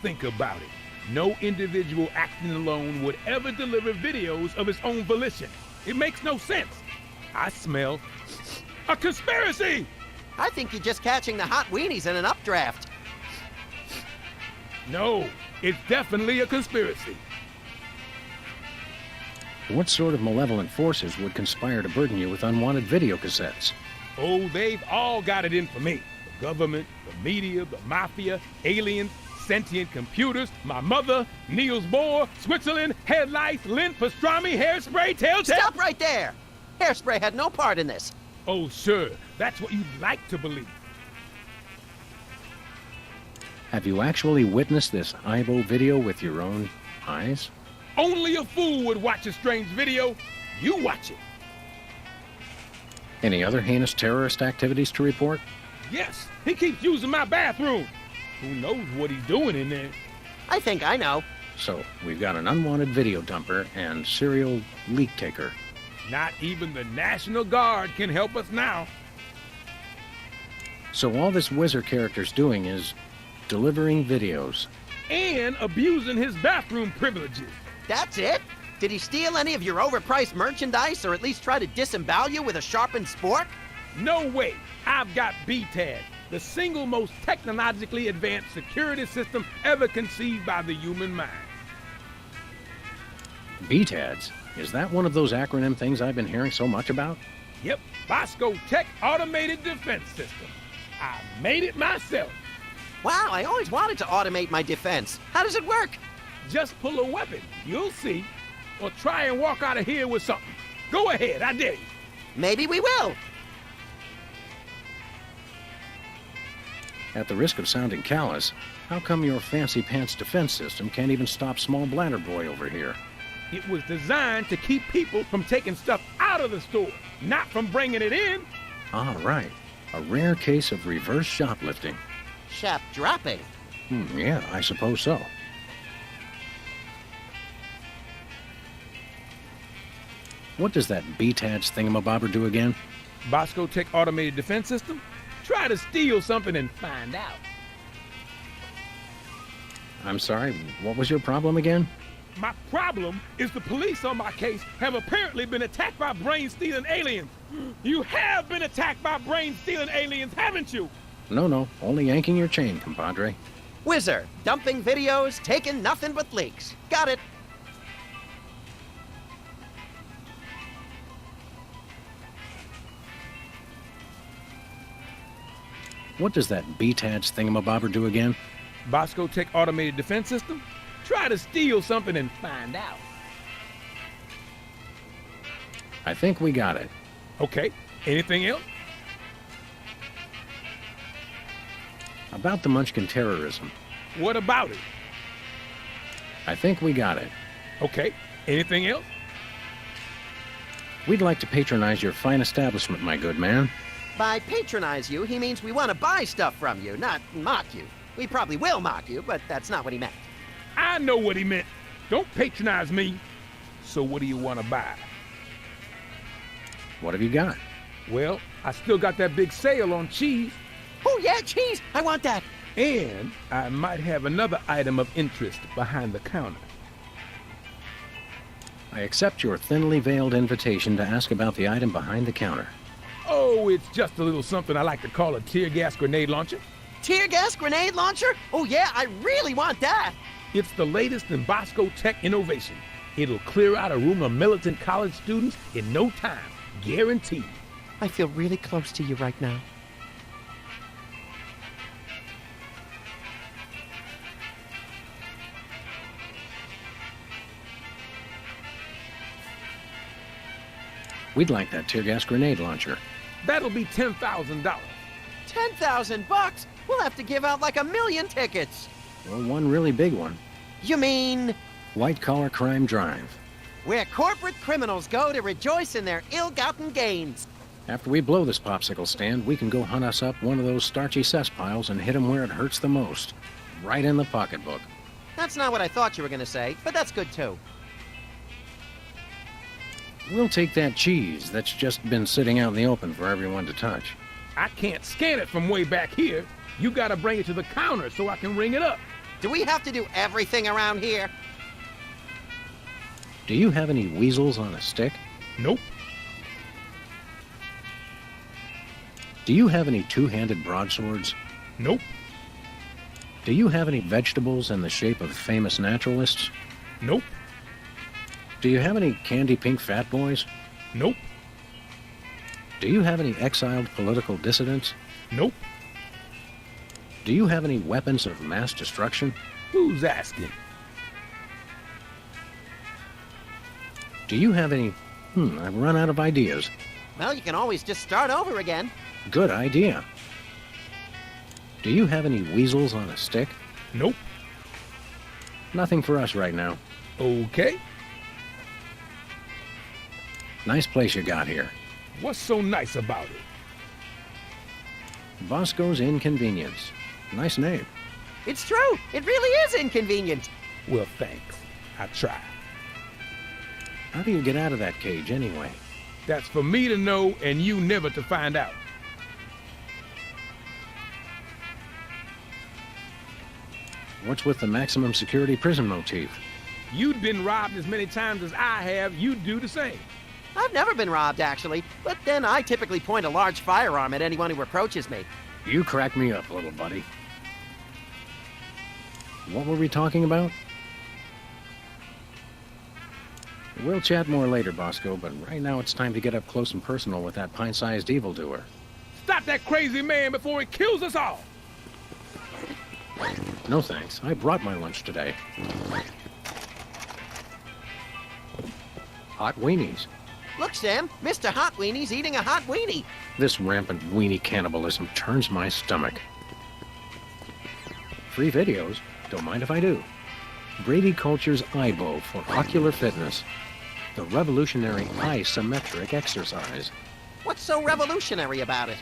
Think about it. No individual acting alone would ever deliver videos of his own volition. It makes no sense. I smell a conspiracy! I think you're just catching the hot weenies in an updraft. No, it's definitely a conspiracy. What sort of malevolent forces would conspire to burden you with unwanted video cassettes? Oh, they've all got it in for me. The government, the media, the mafia, aliens, sentient computers, my mother, Niels Bohr, Switzerland, headlights, lint, pastrami, hairspray, telltale... Stop right there! Hairspray had no part in this. Oh, sure. That's what you'd like to believe. Have you actually witnessed this Ibo video with your own eyes? Only a fool would watch a strange video. You watch it. Any other heinous terrorist activities to report? Yes, he keeps using my bathroom. Who knows what he's doing in there? I think I know. So, we've got an unwanted video dumper and serial leak taker. Not even the National Guard can help us now. So all this wizard character's doing is delivering videos. And abusing his bathroom privileges. That's it? Did he steal any of your overpriced merchandise or at least try to disembowel you with a sharpened spork? No way. I've got BTAD, the single most technologically advanced security system ever conceived by the human mind. BTADs? Is that one of those acronym things I've been hearing so much about? Yep, Bosco Tech Automated Defense System. I made it myself. Wow, I always wanted to automate my defense. How does it work? Just pull a weapon, you'll see. Or try and walk out of here with something. Go ahead, I dare you. Maybe we will. At the risk of sounding callous, how come your fancy pants defense system can't even stop small bladder boy over here? It was designed to keep people from taking stuff out of the store, not from bringing it in. Ah, right. A rare case of reverse shoplifting. Shop dropping. Yeah, I suppose so. What does that BTADS thingamabobber do again? Bosco Tech Automated Defense System? Try to steal something and find out. I'm sorry, what was your problem again? My problem is the police on my case have apparently been attacked by brain-stealing aliens. You have been attacked by brain-stealing aliens, haven't you? No, only yanking your chain, compadre. Whizzer, dumping videos, taking nothing but leaks. Got it. What does that BTADS thingamabobber do again? Bosco Tech Automated Defense System? Try to steal something and find out. I think we got it. Okay, anything else? About the Munchkin terrorism. What about it? I think we got it. Okay, anything else? We'd like to patronize your fine establishment, my good man. By patronize you, he means we want to buy stuff from you, not mock you. We probably will mock you, but that's not what he meant. I know what he meant. Don't patronize me. So what do you want to buy? What have you got? Well, I still got that big sale on cheese. Oh yeah, cheese! I want that! And I might have another item of interest behind the counter. I accept your thinly veiled invitation to ask about the item behind the counter. Oh, it's just a little something I like to call a tear gas grenade launcher. Tear gas grenade launcher? Oh yeah, I really want that! It's the latest in Bosco Tech innovation. It'll clear out a room of militant college students in no time. Guaranteed. I feel really close to you right now. We'd like that tear gas grenade launcher. That'll be $10,000. 10,000 bucks? We'll have to give out like 1 million tickets. Well, one really big one. You mean? White Collar Crime Drive. Where corporate criminals go to rejoice in their ill-gotten gains. After we blow this popsicle stand, we can go hunt us up one of those starchy cesspiles and hit 'em where it hurts the most. Right in the pocketbook. That's not what I thought you were going to say, but that's good too. We'll take that cheese that's just been sitting out in the open for everyone to touch. I can't scan it from way back here. You gotta bring it to the counter so I can ring it up. Do we have to do everything around here? Do you have any weasels on a stick? Nope. Do you have any two-handed broadswords? Nope. Do you have any vegetables in the shape of famous naturalists? Nope. Do you have any candy pink fat boys? Nope. Do you have any exiled political dissidents? Nope. Do you have any weapons of mass destruction? Who's asking? Do you have any... I've run out of ideas. Well, you can always just start over again. Good idea. Do you have any weasels on a stick? Nope. Nothing for us right now. Okay. Nice place you got here. What's so nice about it? Bosco's Inconvenience. Nice name. It's true. It really is inconvenient. Well, thanks. I try. How do you get out of that cage anyway? That's for me to know and you never to find out. What's with the maximum security prison motif? You'd been robbed as many times as I have, you'd do the same. I've never been robbed, actually, but then I typically point a large firearm at anyone who approaches me. You crack me up, little buddy. What were we talking about? We'll chat more later, Bosco, but right now it's time to get up close and personal with that pint-sized evildoer. Stop that crazy man before he kills us all! No thanks. I brought my lunch today. Hot weenies. Look, Sam, Mr. Hot Weenie's eating a hot weenie. This rampant weenie cannibalism turns my stomach. Free videos? Don't mind if I do. Brady Culture's EyeBow for ocular fitness. The revolutionary eye-symmetric exercise. What's so revolutionary about it?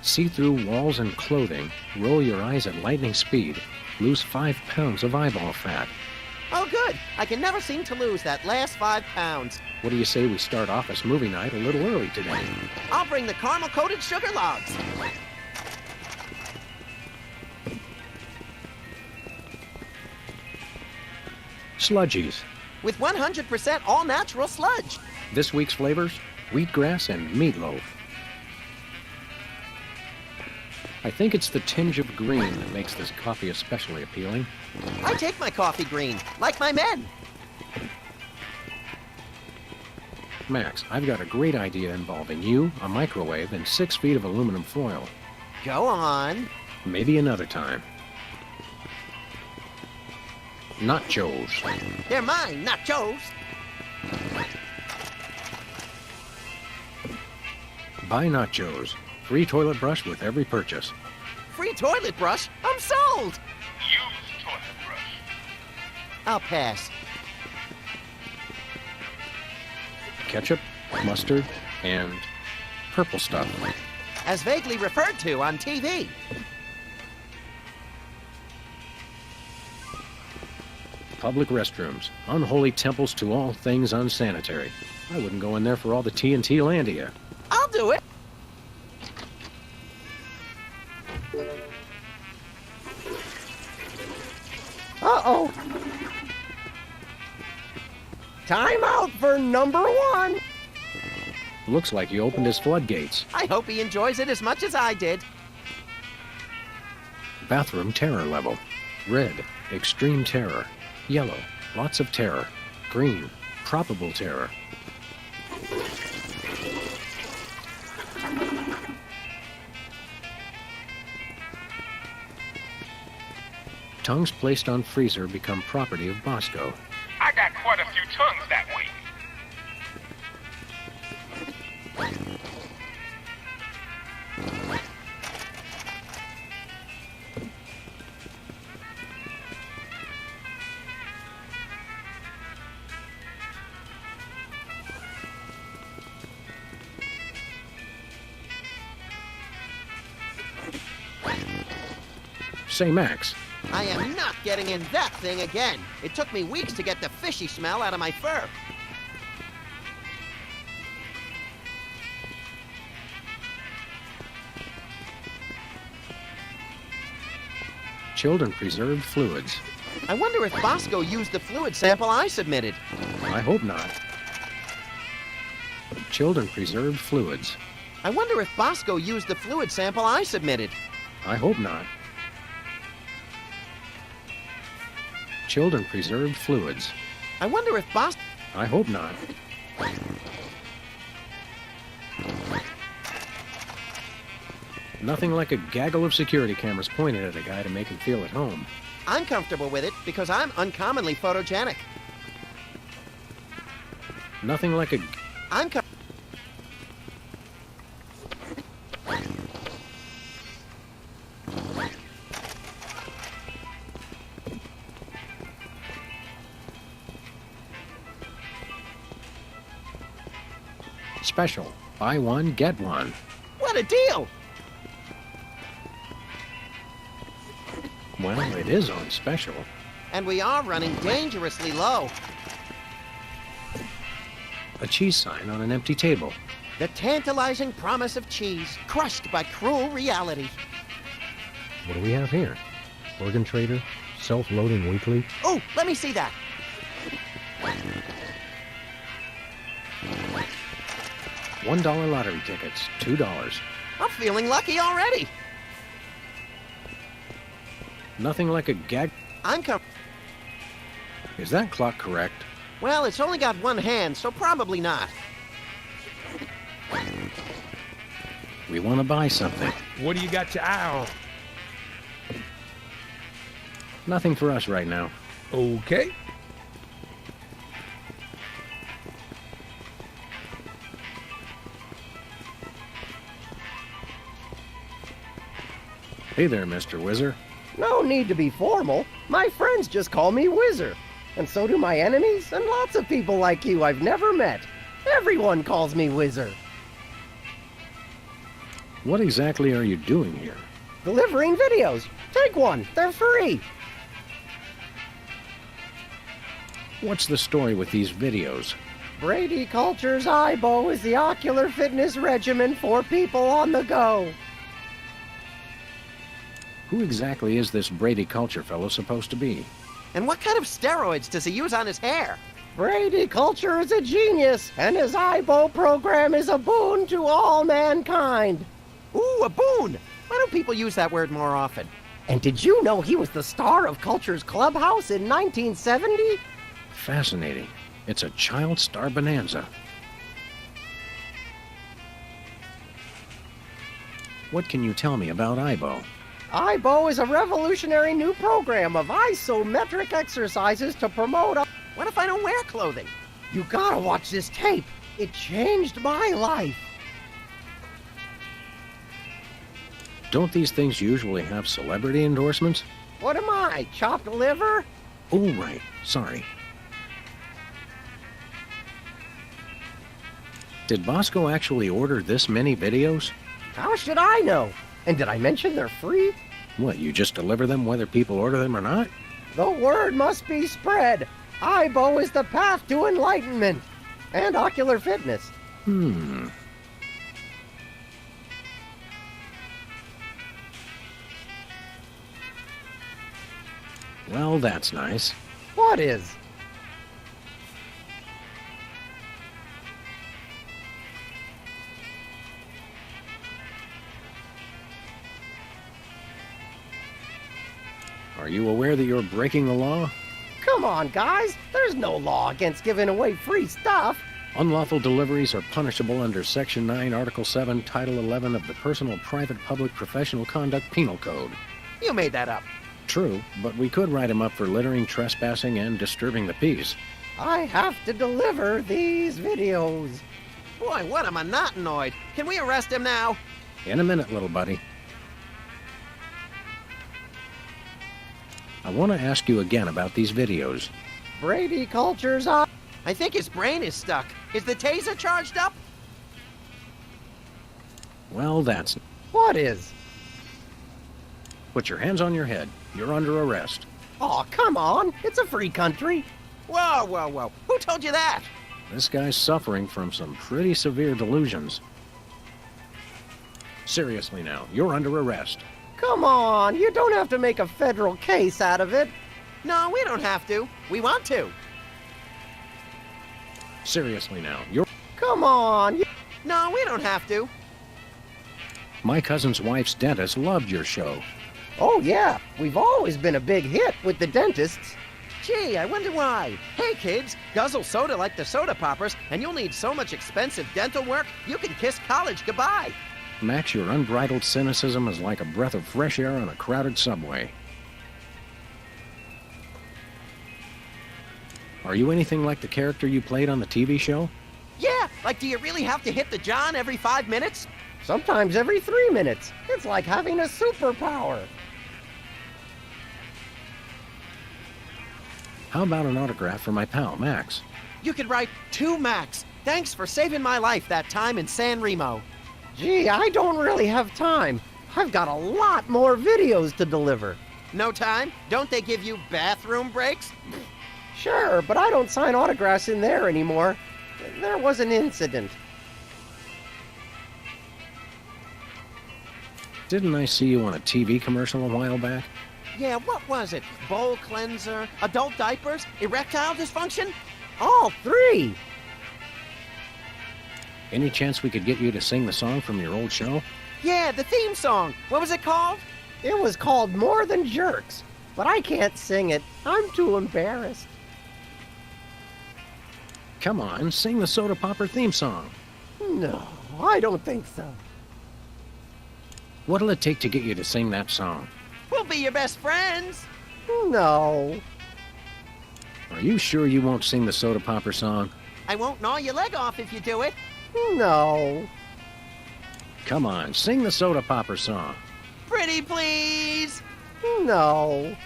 See through walls and clothing, roll your eyes at lightning speed, lose 5 pounds of eyeball fat. Oh, good. I can never seem to lose that last 5 pounds. What do you say we start office movie night a little early today? I'll bring the caramel-coated sugar logs. Sludgies. With 100% all-natural sludge. This week's flavors, wheatgrass and meatloaf. I think it's the tinge of green that makes this coffee especially appealing. I take my coffee green, like my men. Max, I've got a great idea involving you, a microwave, and 6 feet of aluminum foil. Go on. Maybe another time. Nachos. They're mine, nachos. Buy nachos. Free toilet brush with every purchase. Free toilet brush? I'm sold. Use toilet brush. I'll pass. Ketchup, mustard, and purple stuff. As vaguely referred to on TV. Public restrooms. Unholy temples to all things unsanitary. I wouldn't go in there for all the TNT Landia. I'll do it. Uh-oh. Time out for number 1. Looks like he opened his floodgates. I hope he enjoys it as much as I did. Bathroom terror level. Red, extreme terror. Yellow, lots of terror. Green, probable terror. Tongues placed on freezer become property of Bosco. I got quite a few tongues that way. Say, Max, I am not getting in that thing again. It took me weeks to get the fishy smell out of my fur. Children preserved fluids. I wonder if Bosco used the fluid sample I submitted. I hope not. Children preserved fluids. I wonder if Bosco used the fluid sample I submitted. I hope not. Children preserved fluids. I wonder if Bosco... I hope not. Nothing like a gaggle of security cameras pointed at a guy to make him feel at home. I'm comfortable with it because I'm uncommonly photogenic. Nothing like a... I'm Special. Buy one, get one. What a deal! Well, it is on special. And we are running dangerously low. A cheese sign on an empty table. The tantalizing promise of cheese, crushed by cruel reality. What do we have here? Organ trader? Self-loading weekly? Oh, let me see that. $1 lottery tickets, $2. I'm feeling lucky already. Nothing like a gag... Is that clock correct? Well, it's only got one hand, so probably not. We want to buy something. What do you got your eye on? Nothing for us right now. Okay. Hey there, Mr. Whizzer. No need to be formal. My friends just call me Whizzer. And so do my enemies, and lots of people like you I've never met. Everyone calls me Whizzer. What exactly are you doing here? Delivering videos. Take one. They're free. What's the story with these videos? Brady Culture's IBO is the ocular fitness regimen for people on the go. Who exactly is this Brady Culture fellow supposed to be? And what kind of steroids does he use on his hair? Brady Culture is a genius, and his IBO program is a boon to all mankind. Ooh, a boon! Why don't people use that word more often? And did you know he was the star of Culture's Clubhouse in 1970? Fascinating. It's a child star bonanza. What can you tell me about IBO? IBO is a revolutionary new program of isometric exercises to promote... What if I don't wear clothing? You gotta watch this tape. It changed my life. Don't these things usually have celebrity endorsements? What am I, chopped liver? Oh, right. Sorry. Did Bosco actually order this many videos? How should I know? And did I mention they're free? What, you just deliver them whether people order them or not? The word must be spread. IBO is the path to enlightenment and ocular fitness. Well, that's nice. What is? Are you aware that you're breaking the law? Come on, guys. There's no law against giving away free stuff. Unlawful deliveries are punishable under Section 9, Article 7, Title 11 of the Personal, Private, Public, Professional Conduct Penal Code. You made that up. True, but we could write him up for littering, trespassing, and disturbing the peace. I have to deliver these videos. Boy, what a monotanoid. Can we arrest him now? In a minute, little buddy. I want to ask you again about these videos. Brady Culture's I think his brain is stuck. Is the taser charged up? Well, that's... What is? Put your hands on your head. You're under arrest. Aw, come on. It's a free country. Whoa, whoa, whoa. Who told you that? This guy's suffering from some pretty severe delusions. Seriously now, you're under arrest. Come on, you don't have to make a federal case out of it. No, we don't have to. We want to. Seriously now, you're... Come on. No, we don't have to. My cousin's wife's dentist loved your show. Oh, yeah. We've always been a big hit with the dentists. Gee, I wonder why. Hey, kids, guzzle soda like the soda poppers, and you'll need so much expensive dental work, you can kiss college goodbye. Max, your unbridled cynicism is like a breath of fresh air on a crowded subway. Are you anything like the character you played on the TV show? Yeah, like do you really have to hit the John every 5 minutes? Sometimes every 3 minutes. It's like having a superpower. How about an autograph for my pal, Max? You could write to Max. Thanks for saving my life that time in San Remo. Gee, I don't really have time. I've got a lot more videos to deliver. No time? Don't they give you bathroom breaks? Sure, but I don't sign autographs in there anymore. There was an incident. Didn't I see you on a TV commercial a while back? Yeah, what was it? Bowl cleanser, adult diapers, erectile dysfunction? All 3! Any chance we could get you to sing the song from your old show? Yeah, the theme song. What was it called? It was called More Than Jerks, but I can't sing it. I'm too embarrassed. Come on, sing the Soda Popper theme song. No, I don't think so. What'll it take to get you to sing that song? We'll be your best friends. No. Are you sure you won't sing the Soda Popper song? I won't gnaw your leg off if you do it. No. Come on, sing the Soda Popper song. Pretty please. No.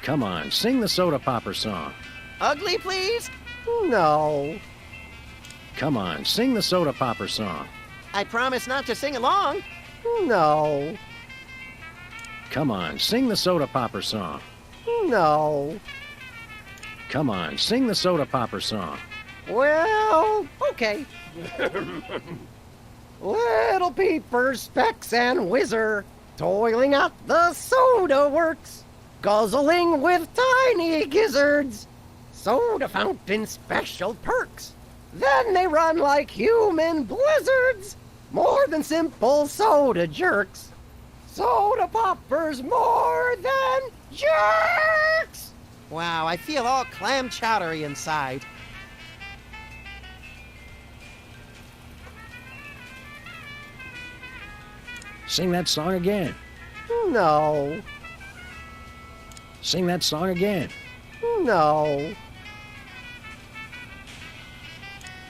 Come on, sing the Soda Popper song. Ugly please. No. Come on, sing the Soda Popper song. I promise not to sing along. No. Come on, sing the Soda Popper song. No. Come on, sing the Soda Popper song. Well, okay. Little Peepers, Specks, and Whizzer, toiling at the soda works, guzzling with tiny gizzards, soda fountain special perks. Then they run like human blizzards, more than simple soda jerks. Soda poppers more than jerks! Wow, I feel all clam chowdery inside. Sing that song again. No. Sing that song again. No.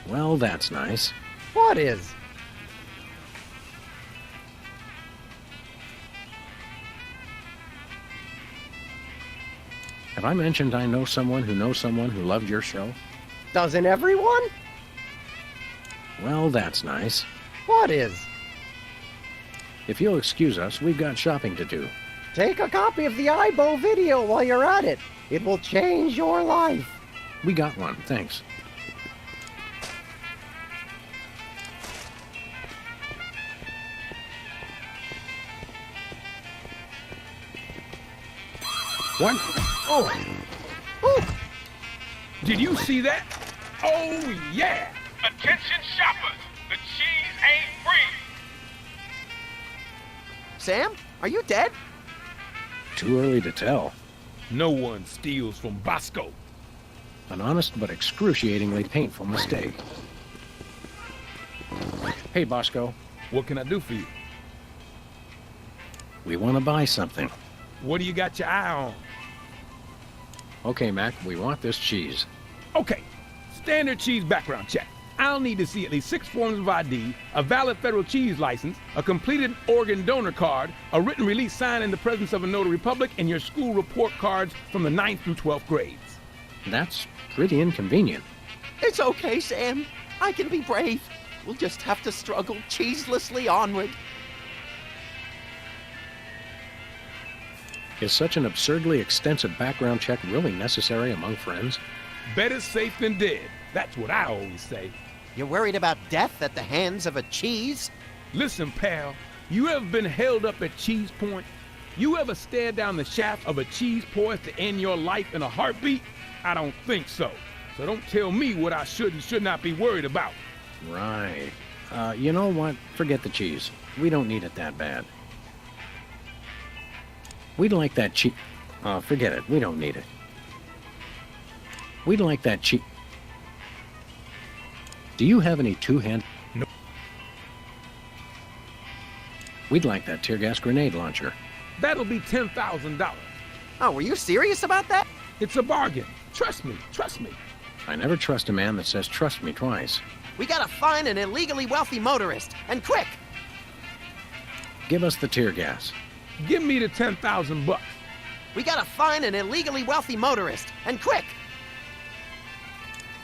Well, that's nice. What is? Have I mentioned I know someone who knows someone who loved your show? Doesn't everyone? Well, that's nice. What is? If you'll excuse us, we've got shopping to do. Take a copy of the IBO video while you're at it. It will change your life. We got one, thanks. What? Oh! Oh! Did you see that? Oh, yeah! Attention shoppers! The cheese ain't free! Sam, are you dead? Too early to tell. No one steals from Bosco. An honest but excruciatingly painful mistake. Hey, Bosco. What can I do for you? We want to buy something. What do you got your eye on? Okay, Mac, we want this cheese. Okay, standard cheese background check. I'll need to see at least 6 forms of ID, a valid federal cheese license, a completed organ donor card, a written release signed in the presence of a notary public, and your school report cards from the 9th through 12th grades. That's pretty inconvenient. It's okay, Sam. I can be brave. We'll just have to struggle cheeselessly onward. Is such an absurdly extensive background check really necessary among friends? Better safe than dead. That's what I always say. You're worried about death at the hands of a cheese? Listen, pal, You ever been held up at cheese point? You ever stared down the shaft of a cheese poised to end your life in a heartbeat? I don't think so. So don't tell me what I should and should not be worried about. Right. You know what? Forget the cheese. We don't need it that bad. We'd like that cheese. Forget it. We don't need it. We'd like that cheese. Do you have any two-hand? No. We'd like that tear gas grenade launcher. That'll be $10,000. Oh, were you serious about that? It's a bargain. Trust me, trust me. I never trust a man that says trust me twice. We gotta find an illegally wealthy motorist, and quick! Give us the tear gas. Give me the 10,000 bucks. We gotta find an illegally wealthy motorist, and quick!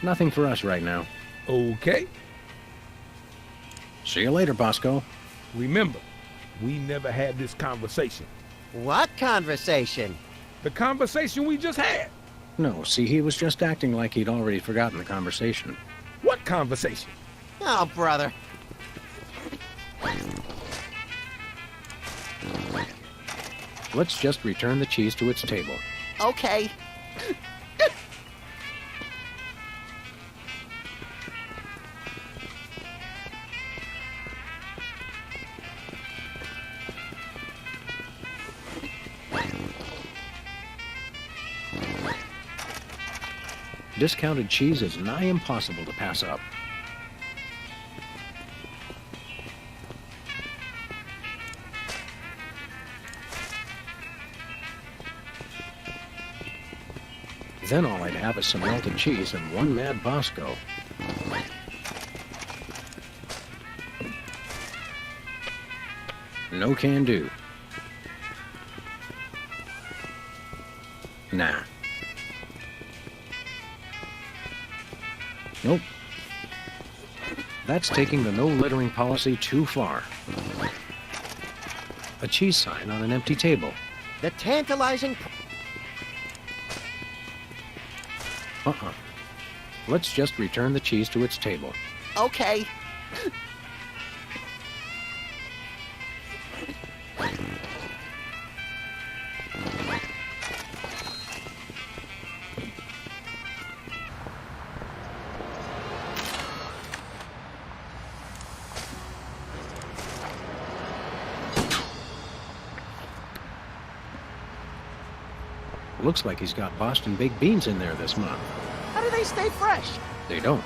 Nothing for us right now. Okay. See you later, Bosco. Remember, we never had this conversation. What conversation? The conversation we just had. No, see, he was just acting like he'd already forgotten the conversation. What conversation? Oh, brother. Let's just return the cheese to its table. Okay. Discounted cheese is nigh impossible to pass up. Then all I'd have is some melted cheese and one mad Bosco. No can do. Nah. Nope. That's taking the no littering policy too far. A cheese sign on an empty table. The tantalizing... Let's just return the cheese to its table. Okay. Looks like he's got Boston baked beans in there this month. How do they stay fresh? They don't.